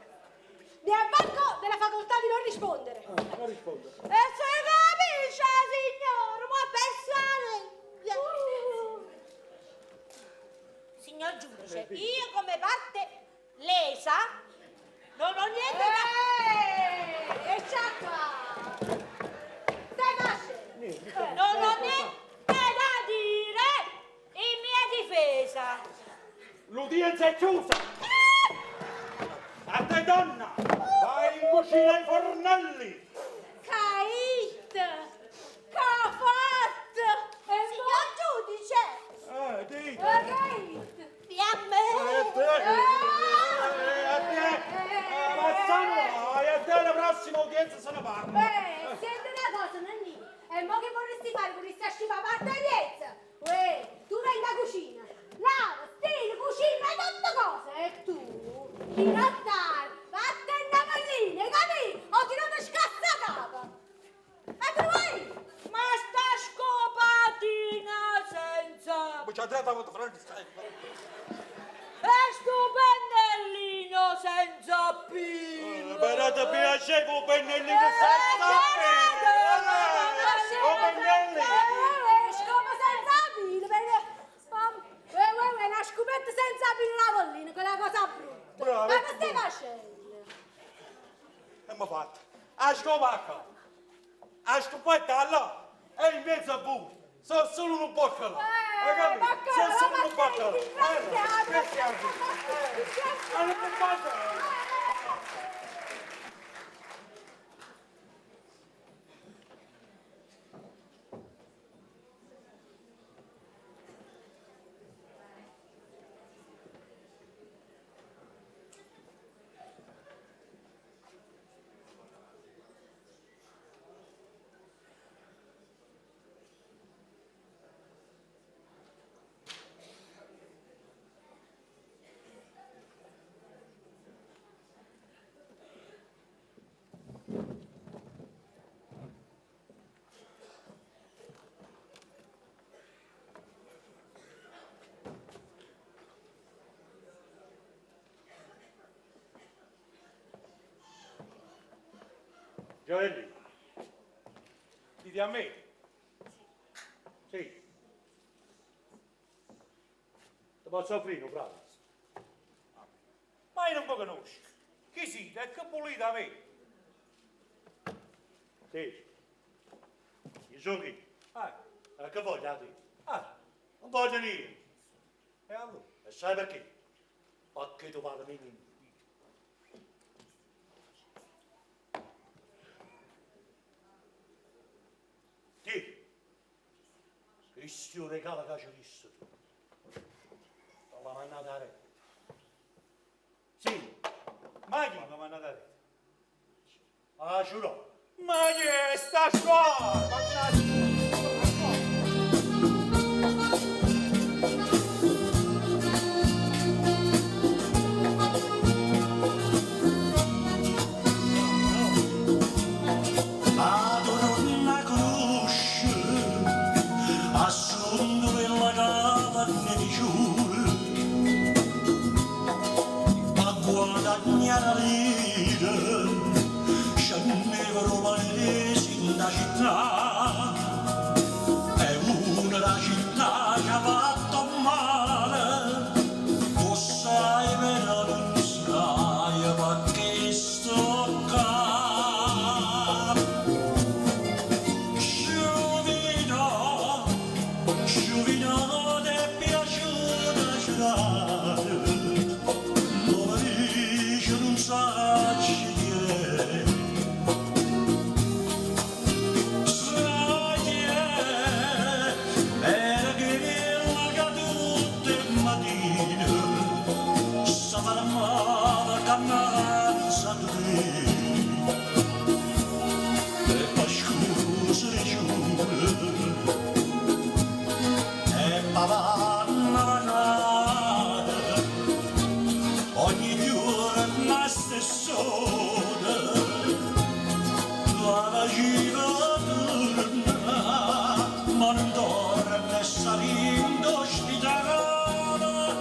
Mi avvalgo della facoltà di non rispondere. Non rispondo. E se capisce, signore, ma pensare... Signor giudice, io come parte lesa non ho niente da... E ciacca! Stai nasce! Non ho niente da dire in mia difesa. L'udienza è chiusa. A te donna, vai in cucina ai fornelli. Cait! C'ha fatto! Signor giudice, Dì. Cait! A te. Mazzano, a te la prossima udienza se ne parla. Senti una cosa, Nanni, e mo che vorresti fare con Tirattare, vattene a palline, capì? O ti non ti scazza a capo. E per voi? Ma sta scopatina senza... Ma ci ha dato molto franco, stai. E sto pennellino senza pilo. Però ti piace con pennellino senza pelo. Con pennellino. Scopa senza pilo, perché... una scopetta senza pilo la pallina, quella cosa brutta. Brava. Ma che stai facendo? E mi fatto. A scopacca. A scopetta là. E in mezzo a buco. Sono solo un boccolo. Hai capito? Sono solo un boccolo. Che siamo? Ma non mi faccio. Giovelli, Dite a me. sì. Ti posso offrire un bravo? Ma io non mi conosco. Chi siete? E che volete a me? Sì. Io sono chi? Eh, Che voglio a te? ah, Non voglio niente. e allora? E sai perché? Perché tu parli niente. Ti. Questo regalo che ci ho visto tu. Non l'ha mandato a re. Sì. Ma chi mi manda da te? Ah, giuro. Ma che è sta qua? Ma tu non la conosci, assunto per la capanna di giù, a guadagnare la lira, scendevano paesi in da città, e una da città ci ha fatto male, tu sai però non sai perché sto qua. Giovino ti è piaciuta girare, come dice non sa chi è. Sai chi è? Era che la tutte le mattine si fermava camminanza di te. E poi scusa le giure e pavanna ogni giorno stesso la vagiva torna ma non torna salendo ospitale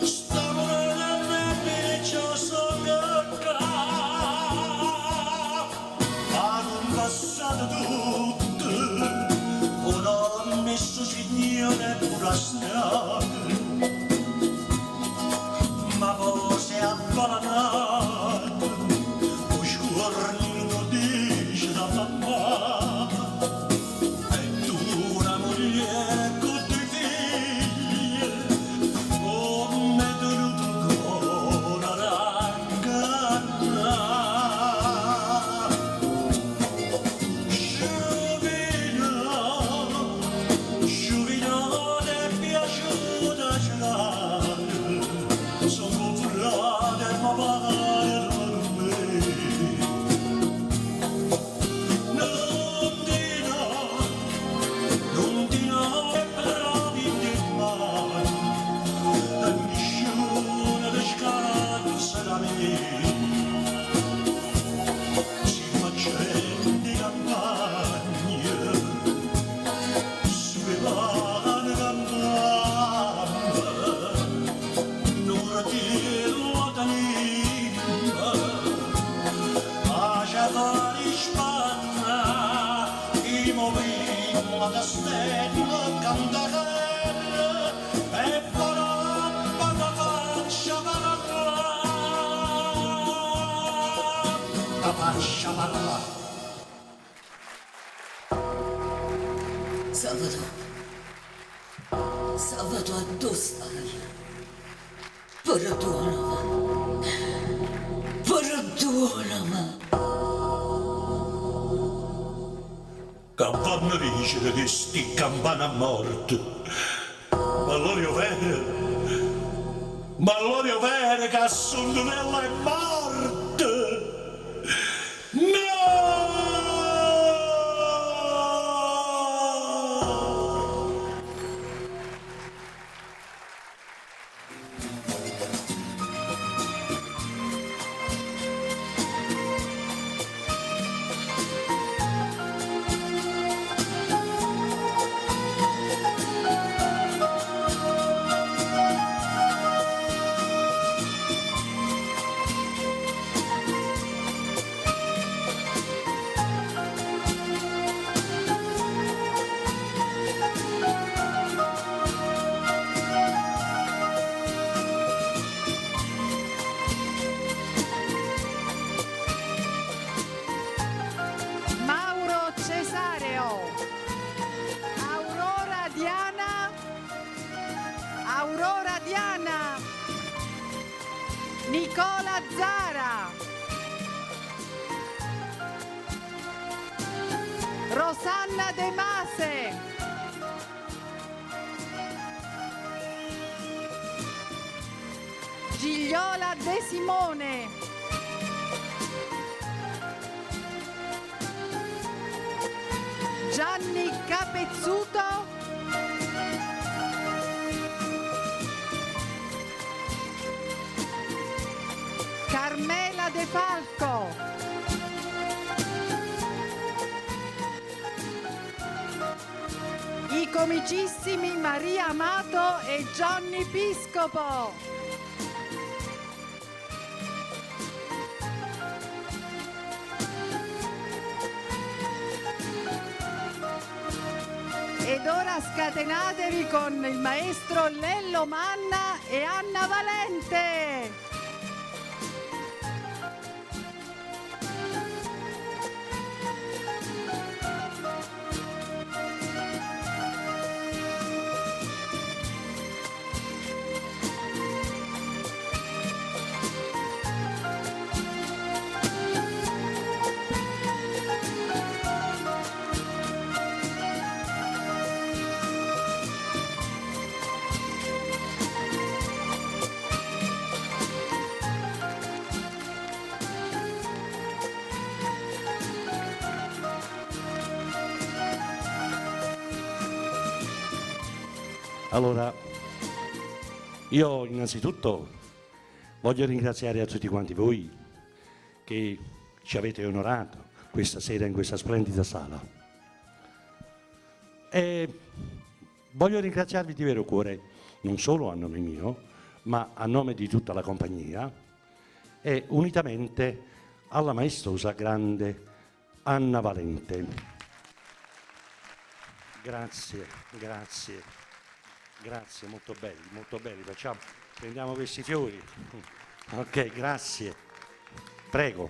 stavo nella piccia socca ma non passato tutto un ho messo signore pure a strada ma poi si è abbanato o scorno dice da mamma e tu una moglie con due figlie come è tenuto ancora rangana Giovino ti è piaciuta girare stelle cantarelle e vorrà la faccia parlare, la faccia parlare. Salvatore, dove stai? Perdonami. Perdonami. Che vanno dicere che sti campana a morte? Ma allora io vero che a Sondunella è morte! No! Mauro Cesareo, Aurora Diana, Nicola Zara, Rosanna De Mase, Gigliola De Simone, Gianni Capezzuto, Carmela De Falco, i comicissimi Maria Amato e Johnny Piscopo. Ed ora scatenatevi con il maestro Lello Manna e Anna Valente. Allora, io innanzitutto voglio ringraziare a tutti quanti voi che ci avete onorato questa sera in questa splendida sala. E voglio ringraziarvi di vero cuore, non solo a nome mio, ma a nome di tutta la compagnia e unitamente alla maestosa grande Anna Valente. Grazie, grazie. Grazie, molto belli, prendiamo questi fiori. Ok, grazie. Prego.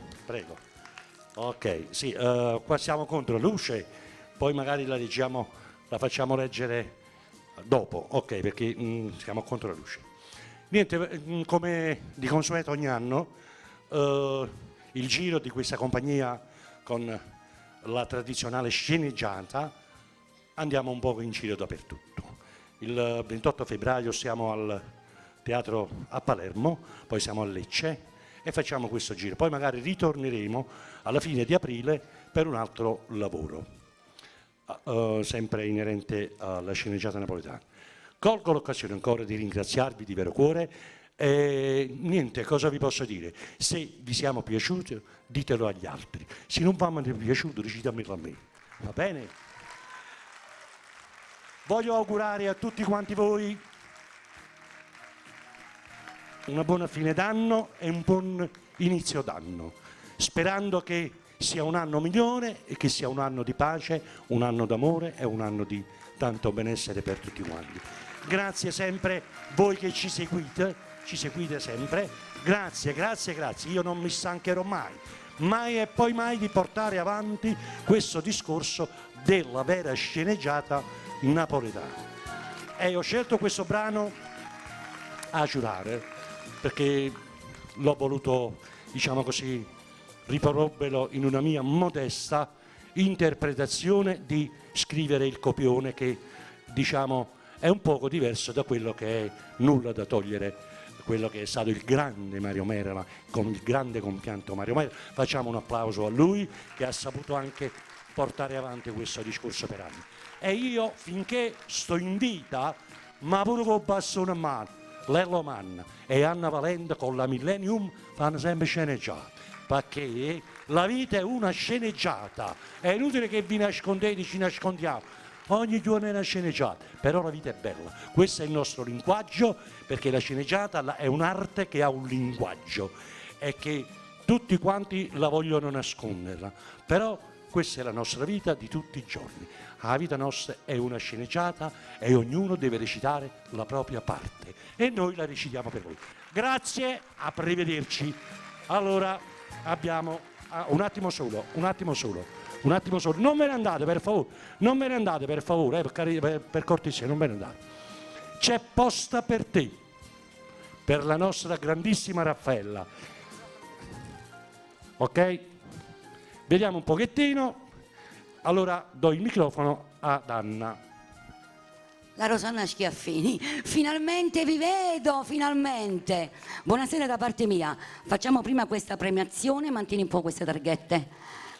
Ok, sì, qua siamo contro luce, poi magari la leggiamo, la facciamo leggere dopo, ok, perché siamo contro luce. Niente, come di consueto ogni anno, il giro di questa compagnia con la tradizionale sceneggiata, andiamo un po' in giro dappertutto. Il 28 febbraio siamo al teatro a Palermo, poi siamo a Lecce e facciamo questo giro. Poi magari ritorneremo alla fine di aprile per un altro lavoro, sempre inerente alla sceneggiata napoletana. Colgo l'occasione ancora di ringraziarvi di vero cuore e niente, cosa vi posso dire? Se vi siamo piaciuti, ditelo agli altri. Se non vi è piaciuto, dicitemelo a me. Va bene? Voglio augurare a tutti quanti voi una buona fine d'anno e un buon inizio d'anno, sperando che sia un anno migliore e che sia un anno di pace, un anno d'amore e un anno di tanto benessere per tutti quanti. Grazie sempre voi che ci seguite sempre. Grazie, grazie, grazie. Io non mi stancherò mai e poi mai di portare avanti questo discorso della vera sceneggiata napoletana. E ho scelto questo brano a giurare perché l'ho voluto, diciamo così, riprodurlo in una mia modesta interpretazione di scrivere il copione che, diciamo, è un poco diverso da quello che è Nulla da togliere, quello che è stato il grande Mario Merola, con il grande compianto Mario Merola. Facciamo un applauso a lui che ha saputo anche portare avanti questo discorso per anni. E io, finché sto in vita, ma pure con bastone in mano, Lello Manna e Anna Valente con la Millennium fanno sempre sceneggiate, perché la vita è una sceneggiata, è inutile che vi nascondete, ci nascondiamo, ogni giorno è una sceneggiata, però la vita è bella, questo è il nostro linguaggio, perché la sceneggiata è un'arte che ha un linguaggio e che tutti quanti la vogliono nasconderla, però questa è la nostra vita di tutti i giorni. La vita nostra è una sceneggiata e ognuno deve recitare la propria parte e noi la recitiamo per voi. Grazie, arrivederci. Allora abbiamo un attimo solo, non me ne andate per favore, per cortesia, non me ne andate. C'è posta per te, per la nostra grandissima Raffaella. Ok? Vediamo un pochettino. Allora do il microfono ad Anna. La Rosanna Schiaffini, finalmente vi vedo, finalmente. Buonasera da parte mia. Facciamo prima questa premiazione, mantieni un po' queste targhette.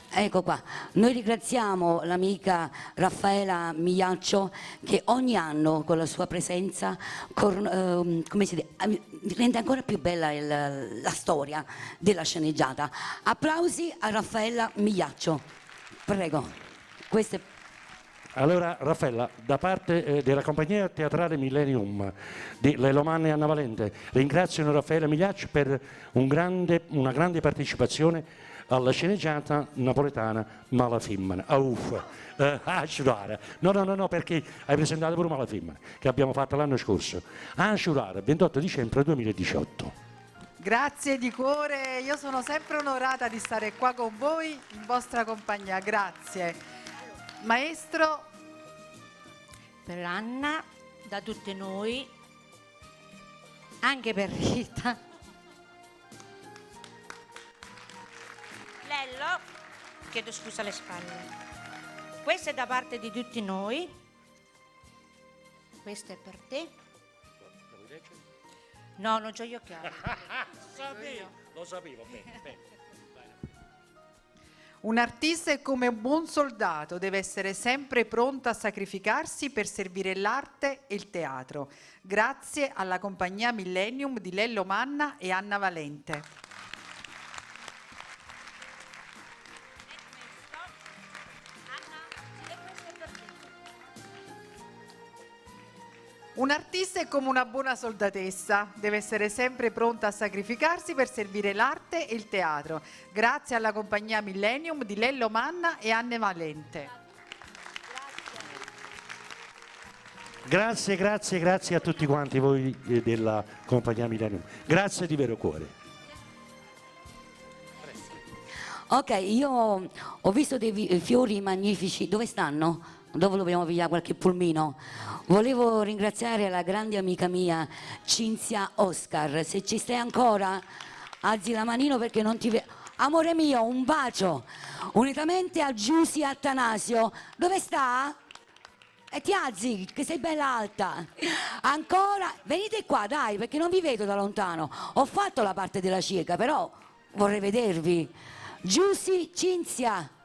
Ecco qua, noi ringraziamo l'amica Raffaella Migliaccio che ogni anno con la sua presenza come si dice, rende ancora più bella la storia della sceneggiata. Applausi a Raffaella Migliaccio, prego. Allora Raffaella, da parte della compagnia teatrale Millennium di Lello Manna e Anna Valente, ringraziano Raffaella Migliaccio per una grande partecipazione alla sceneggiata napoletana Malafimmana. A giurare. No, perché hai presentato pure Malafimmana, che abbiamo fatto l'anno scorso. A giurare, 28 dicembre 2018. Grazie di cuore, io sono sempre onorata di stare qua con voi in vostra compagnia, grazie. Maestro. Per Anna, da tutte noi, anche per Rita. Lello, chiedo scusa alle spalle. Questo è da parte di tutti noi. Questo è per te. No, non c'ho gli occhiali. Lo sapevo bene. Un artista è come un buon soldato, deve essere sempre pronto a sacrificarsi per servire l'arte e il teatro. Grazie alla compagnia Millennium di Lello Manna e Anna Valente. Un artista è come una buona soldatessa, deve essere sempre pronta a sacrificarsi per servire l'arte e il teatro. Grazie alla compagnia Millennium di Lello Manna e Anne Valente. Grazie a tutti quanti voi della compagnia Millennium. Grazie di vero cuore. Ok, io ho visto dei fiori magnifici. Dove stanno? Dove dobbiamo pigliare qualche pulmino? Volevo ringraziare la grande amica mia Cinzia Oscar. Se ci stai ancora, alzi la manino perché non ti vedo. Amore mio, un bacio. Unitamente a Giusy Attanasio. Dove sta? E ti alzi, che sei bella alta. Ancora, venite qua, dai, perché non vi vedo da lontano. Ho fatto la parte della cieca, però vorrei vedervi. Giusy, Cinzia.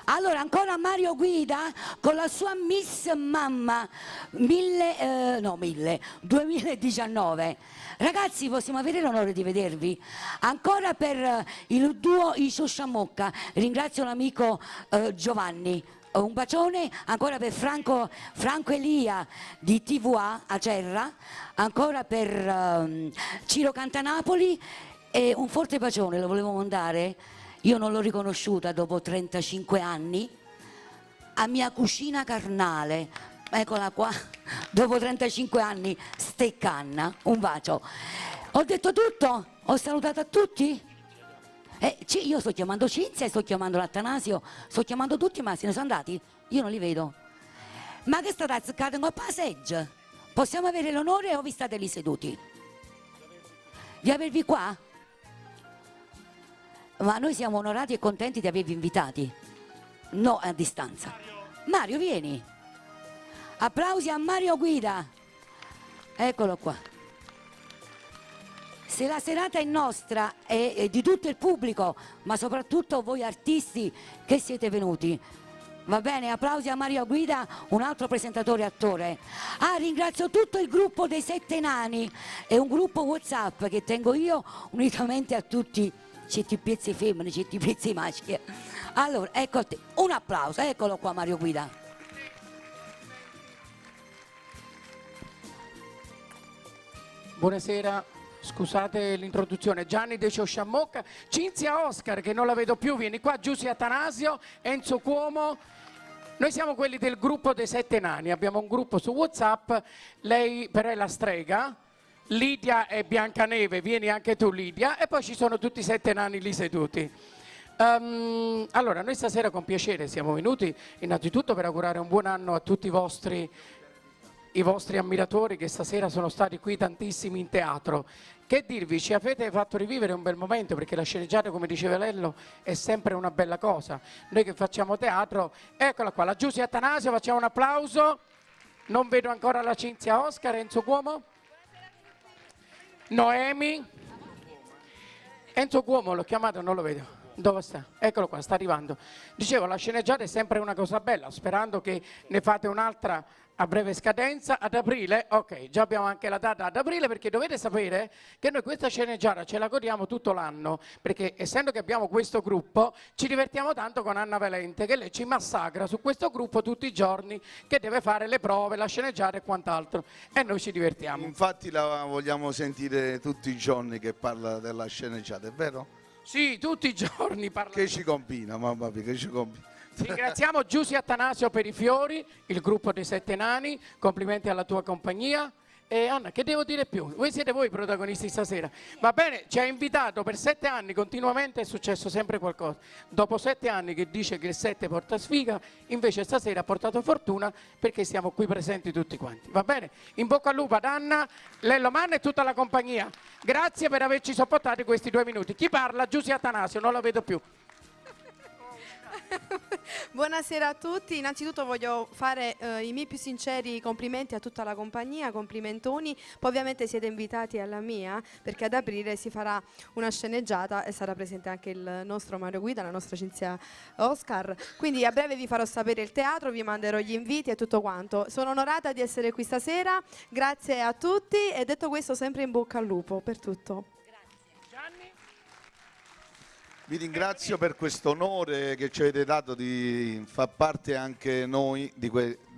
Allora ancora Mario Guida con la sua Miss Mamma 2019. Ragazzi, possiamo avere l'onore di vedervi. Ancora per il duo I Sciosciamocca, ringrazio l'amico Giovanni. Un bacione ancora per Franco Elia di TVA Acerra, ancora per Ciro Cantanapoli e un forte bacione lo volevo mandare. io non l'ho riconosciuta dopo 35 anni, a mia cucina carnale, eccola qua, dopo 35 anni, steccanna, un bacio. Ho detto tutto? Ho salutato a tutti? Io sto chiamando Cinzia, sto chiamando l'Attanasio, sto chiamando tutti, ma se ne sono andati? Io non li vedo. Ma che state azzeccate in coppa seggia? Possiamo avere l'onore o vi state lì seduti? Di avervi qua? Ma noi siamo onorati e contenti di avervi invitati. No, a distanza. Mario, vieni. Applausi a Mario Guida. Eccolo qua. Se la serata è nostra e di tutto il pubblico, ma soprattutto voi artisti che siete venuti. Va bene, applausi a Mario Guida, un altro presentatore e attore. Ringrazio tutto il gruppo dei 7 Nani, è un gruppo WhatsApp che tengo io unitamente a tutti certi pezzi femmine, certi pezzi maschi. Allora, ecco a te, un applauso, eccolo qua Mario Guida. Buonasera, scusate l'introduzione. Gianni De Ciosciammocca, Cinzia Oscar che non la vedo più, vieni qua, Giussi Atanasio, Enzo Cuomo. Noi siamo quelli del gruppo dei 7 Nani, abbiamo un gruppo su WhatsApp, lei per è la strega, Lidia e Biancaneve, vieni anche tu Lidia, e poi ci sono tutti i 7 nani lì seduti. Allora, noi stasera con piacere siamo venuti innanzitutto per augurare un buon anno a tutti i vostri ammiratori che stasera sono stati qui tantissimi in teatro. Che dirvi, ci avete fatto rivivere un bel momento, perché la sceneggiata, come diceva Lello, è sempre una bella cosa. Noi che facciamo teatro, eccola qua, la Giussi Atanasio, facciamo un applauso. Non vedo ancora la Cinzia Oscar, Enzo Cuomo. Noemi. Enzo Cuomo, l'ho chiamato, non lo vedo. Dove sta? Eccolo qua, sta arrivando. Dicevo, la sceneggiata è sempre una cosa bella, sperando che ne fate un'altra a breve scadenza, ad aprile. Ok, già abbiamo anche la data ad aprile, perché dovete sapere che noi questa sceneggiata ce la godiamo tutto l'anno, perché essendo che abbiamo questo gruppo ci divertiamo tanto con Anna Valente, che lei ci massacra su questo gruppo tutti i giorni, che deve fare le prove, la sceneggiata e quant'altro, e noi ci divertiamo. Infatti la vogliamo sentire tutti i giorni che parla della sceneggiata, è vero? Sì, tutti i giorni parla. Che ci combina, mamma mia, che ci combina. Ringraziamo Giussi Atanasio per i fiori, il gruppo dei 7 Nani, complimenti alla tua compagnia. E Anna, che devo dire più? Voi siete voi i protagonisti stasera. Va bene, ci ha invitato per 7 anni, continuamente è successo sempre qualcosa. Dopo 7 anni che dice che il 7 porta sfiga, invece stasera ha portato fortuna, perché siamo qui presenti tutti quanti. Va bene? In bocca al lupo ad Anna, Lello Manna e tutta la compagnia. Grazie per averci sopportato questi 2 minuti. Chi parla? Giussi Atanasio, non la vedo più. Buonasera a tutti, innanzitutto voglio fare i miei più sinceri complimenti a tutta la compagnia, complimentoni, poi ovviamente siete invitati alla mia, perché ad aprile si farà una sceneggiata e sarà presente anche il nostro Mario Guida, la nostra Cinzia Oscar, quindi a breve vi farò sapere il teatro, vi manderò gli inviti e tutto quanto. Sono onorata di essere qui stasera, grazie a tutti e detto questo sempre in bocca al lupo per tutto. Vi ringrazio per questo onore che ci avete dato di far parte anche noi di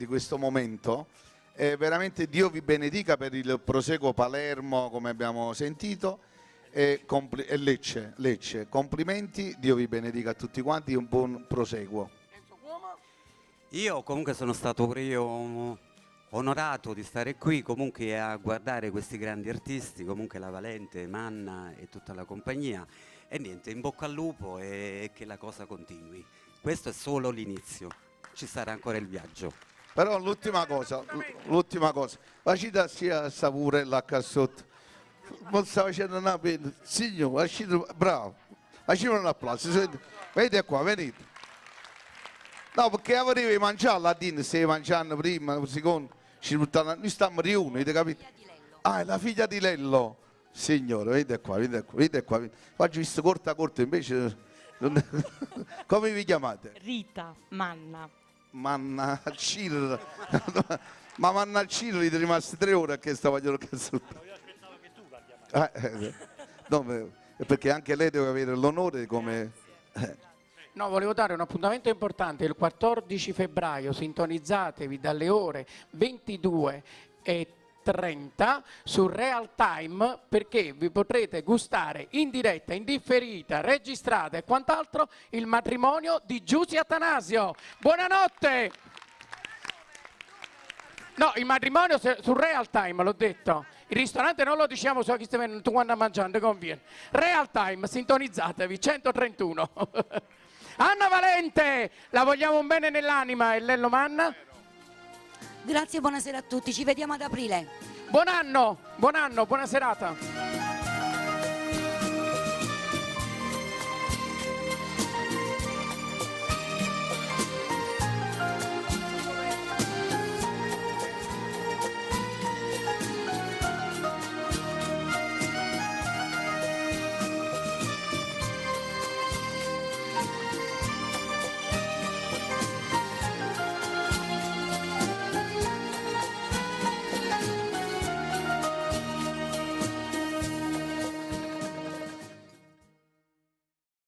questo momento. Veramente Dio vi benedica per il proseguo Palermo, come abbiamo sentito, e Lecce. Complimenti, Dio vi benedica a tutti quanti, un buon proseguo. Io comunque sono stato pure io onorato di stare qui comunque a guardare questi grandi artisti, comunque la Valente, Manna e tutta la compagnia. E niente, in bocca al lupo e che la cosa continui. Questo è solo l'inizio, ci sarà ancora il viaggio. Però l'ultima cosa, facite sia sapurella qua sotto. Non sta facendo una pena, signore, bravo, facciamo un applauso, venite qua, venite. No, perché avevi mangiato la dinna, stai mangiando prima, secondo, noi stiamo riuniti, capito? Ah, è la figlia di Lello. Signore, vedete qua. Oggi visto corta, invece come vi chiamate? Rita Manna. Manna Cirri. Ma Manna Cirri è rimasto 3 ore a che stava facendo il cazzotto. No, perché anche lei deve avere l'onore come... No, volevo dare un appuntamento importante, il 14 febbraio, sintonizzatevi dalle ore 22 e 21:30 su Real Time, perché vi potrete gustare in diretta, in differita, registrata e quant'altro il matrimonio di Giusy Attanasio. Buonanotte! No, il matrimonio su Real Time, l'ho detto. Il ristorante non lo diciamo, so che stai tu quando mangiando, conviene. Real Time, sintonizzatevi, 131. Anna Valente, la vogliamo un bene nell'anima, e Lello Manna? Grazie, buonasera a tutti, ci vediamo ad aprile. Buon anno, buona serata.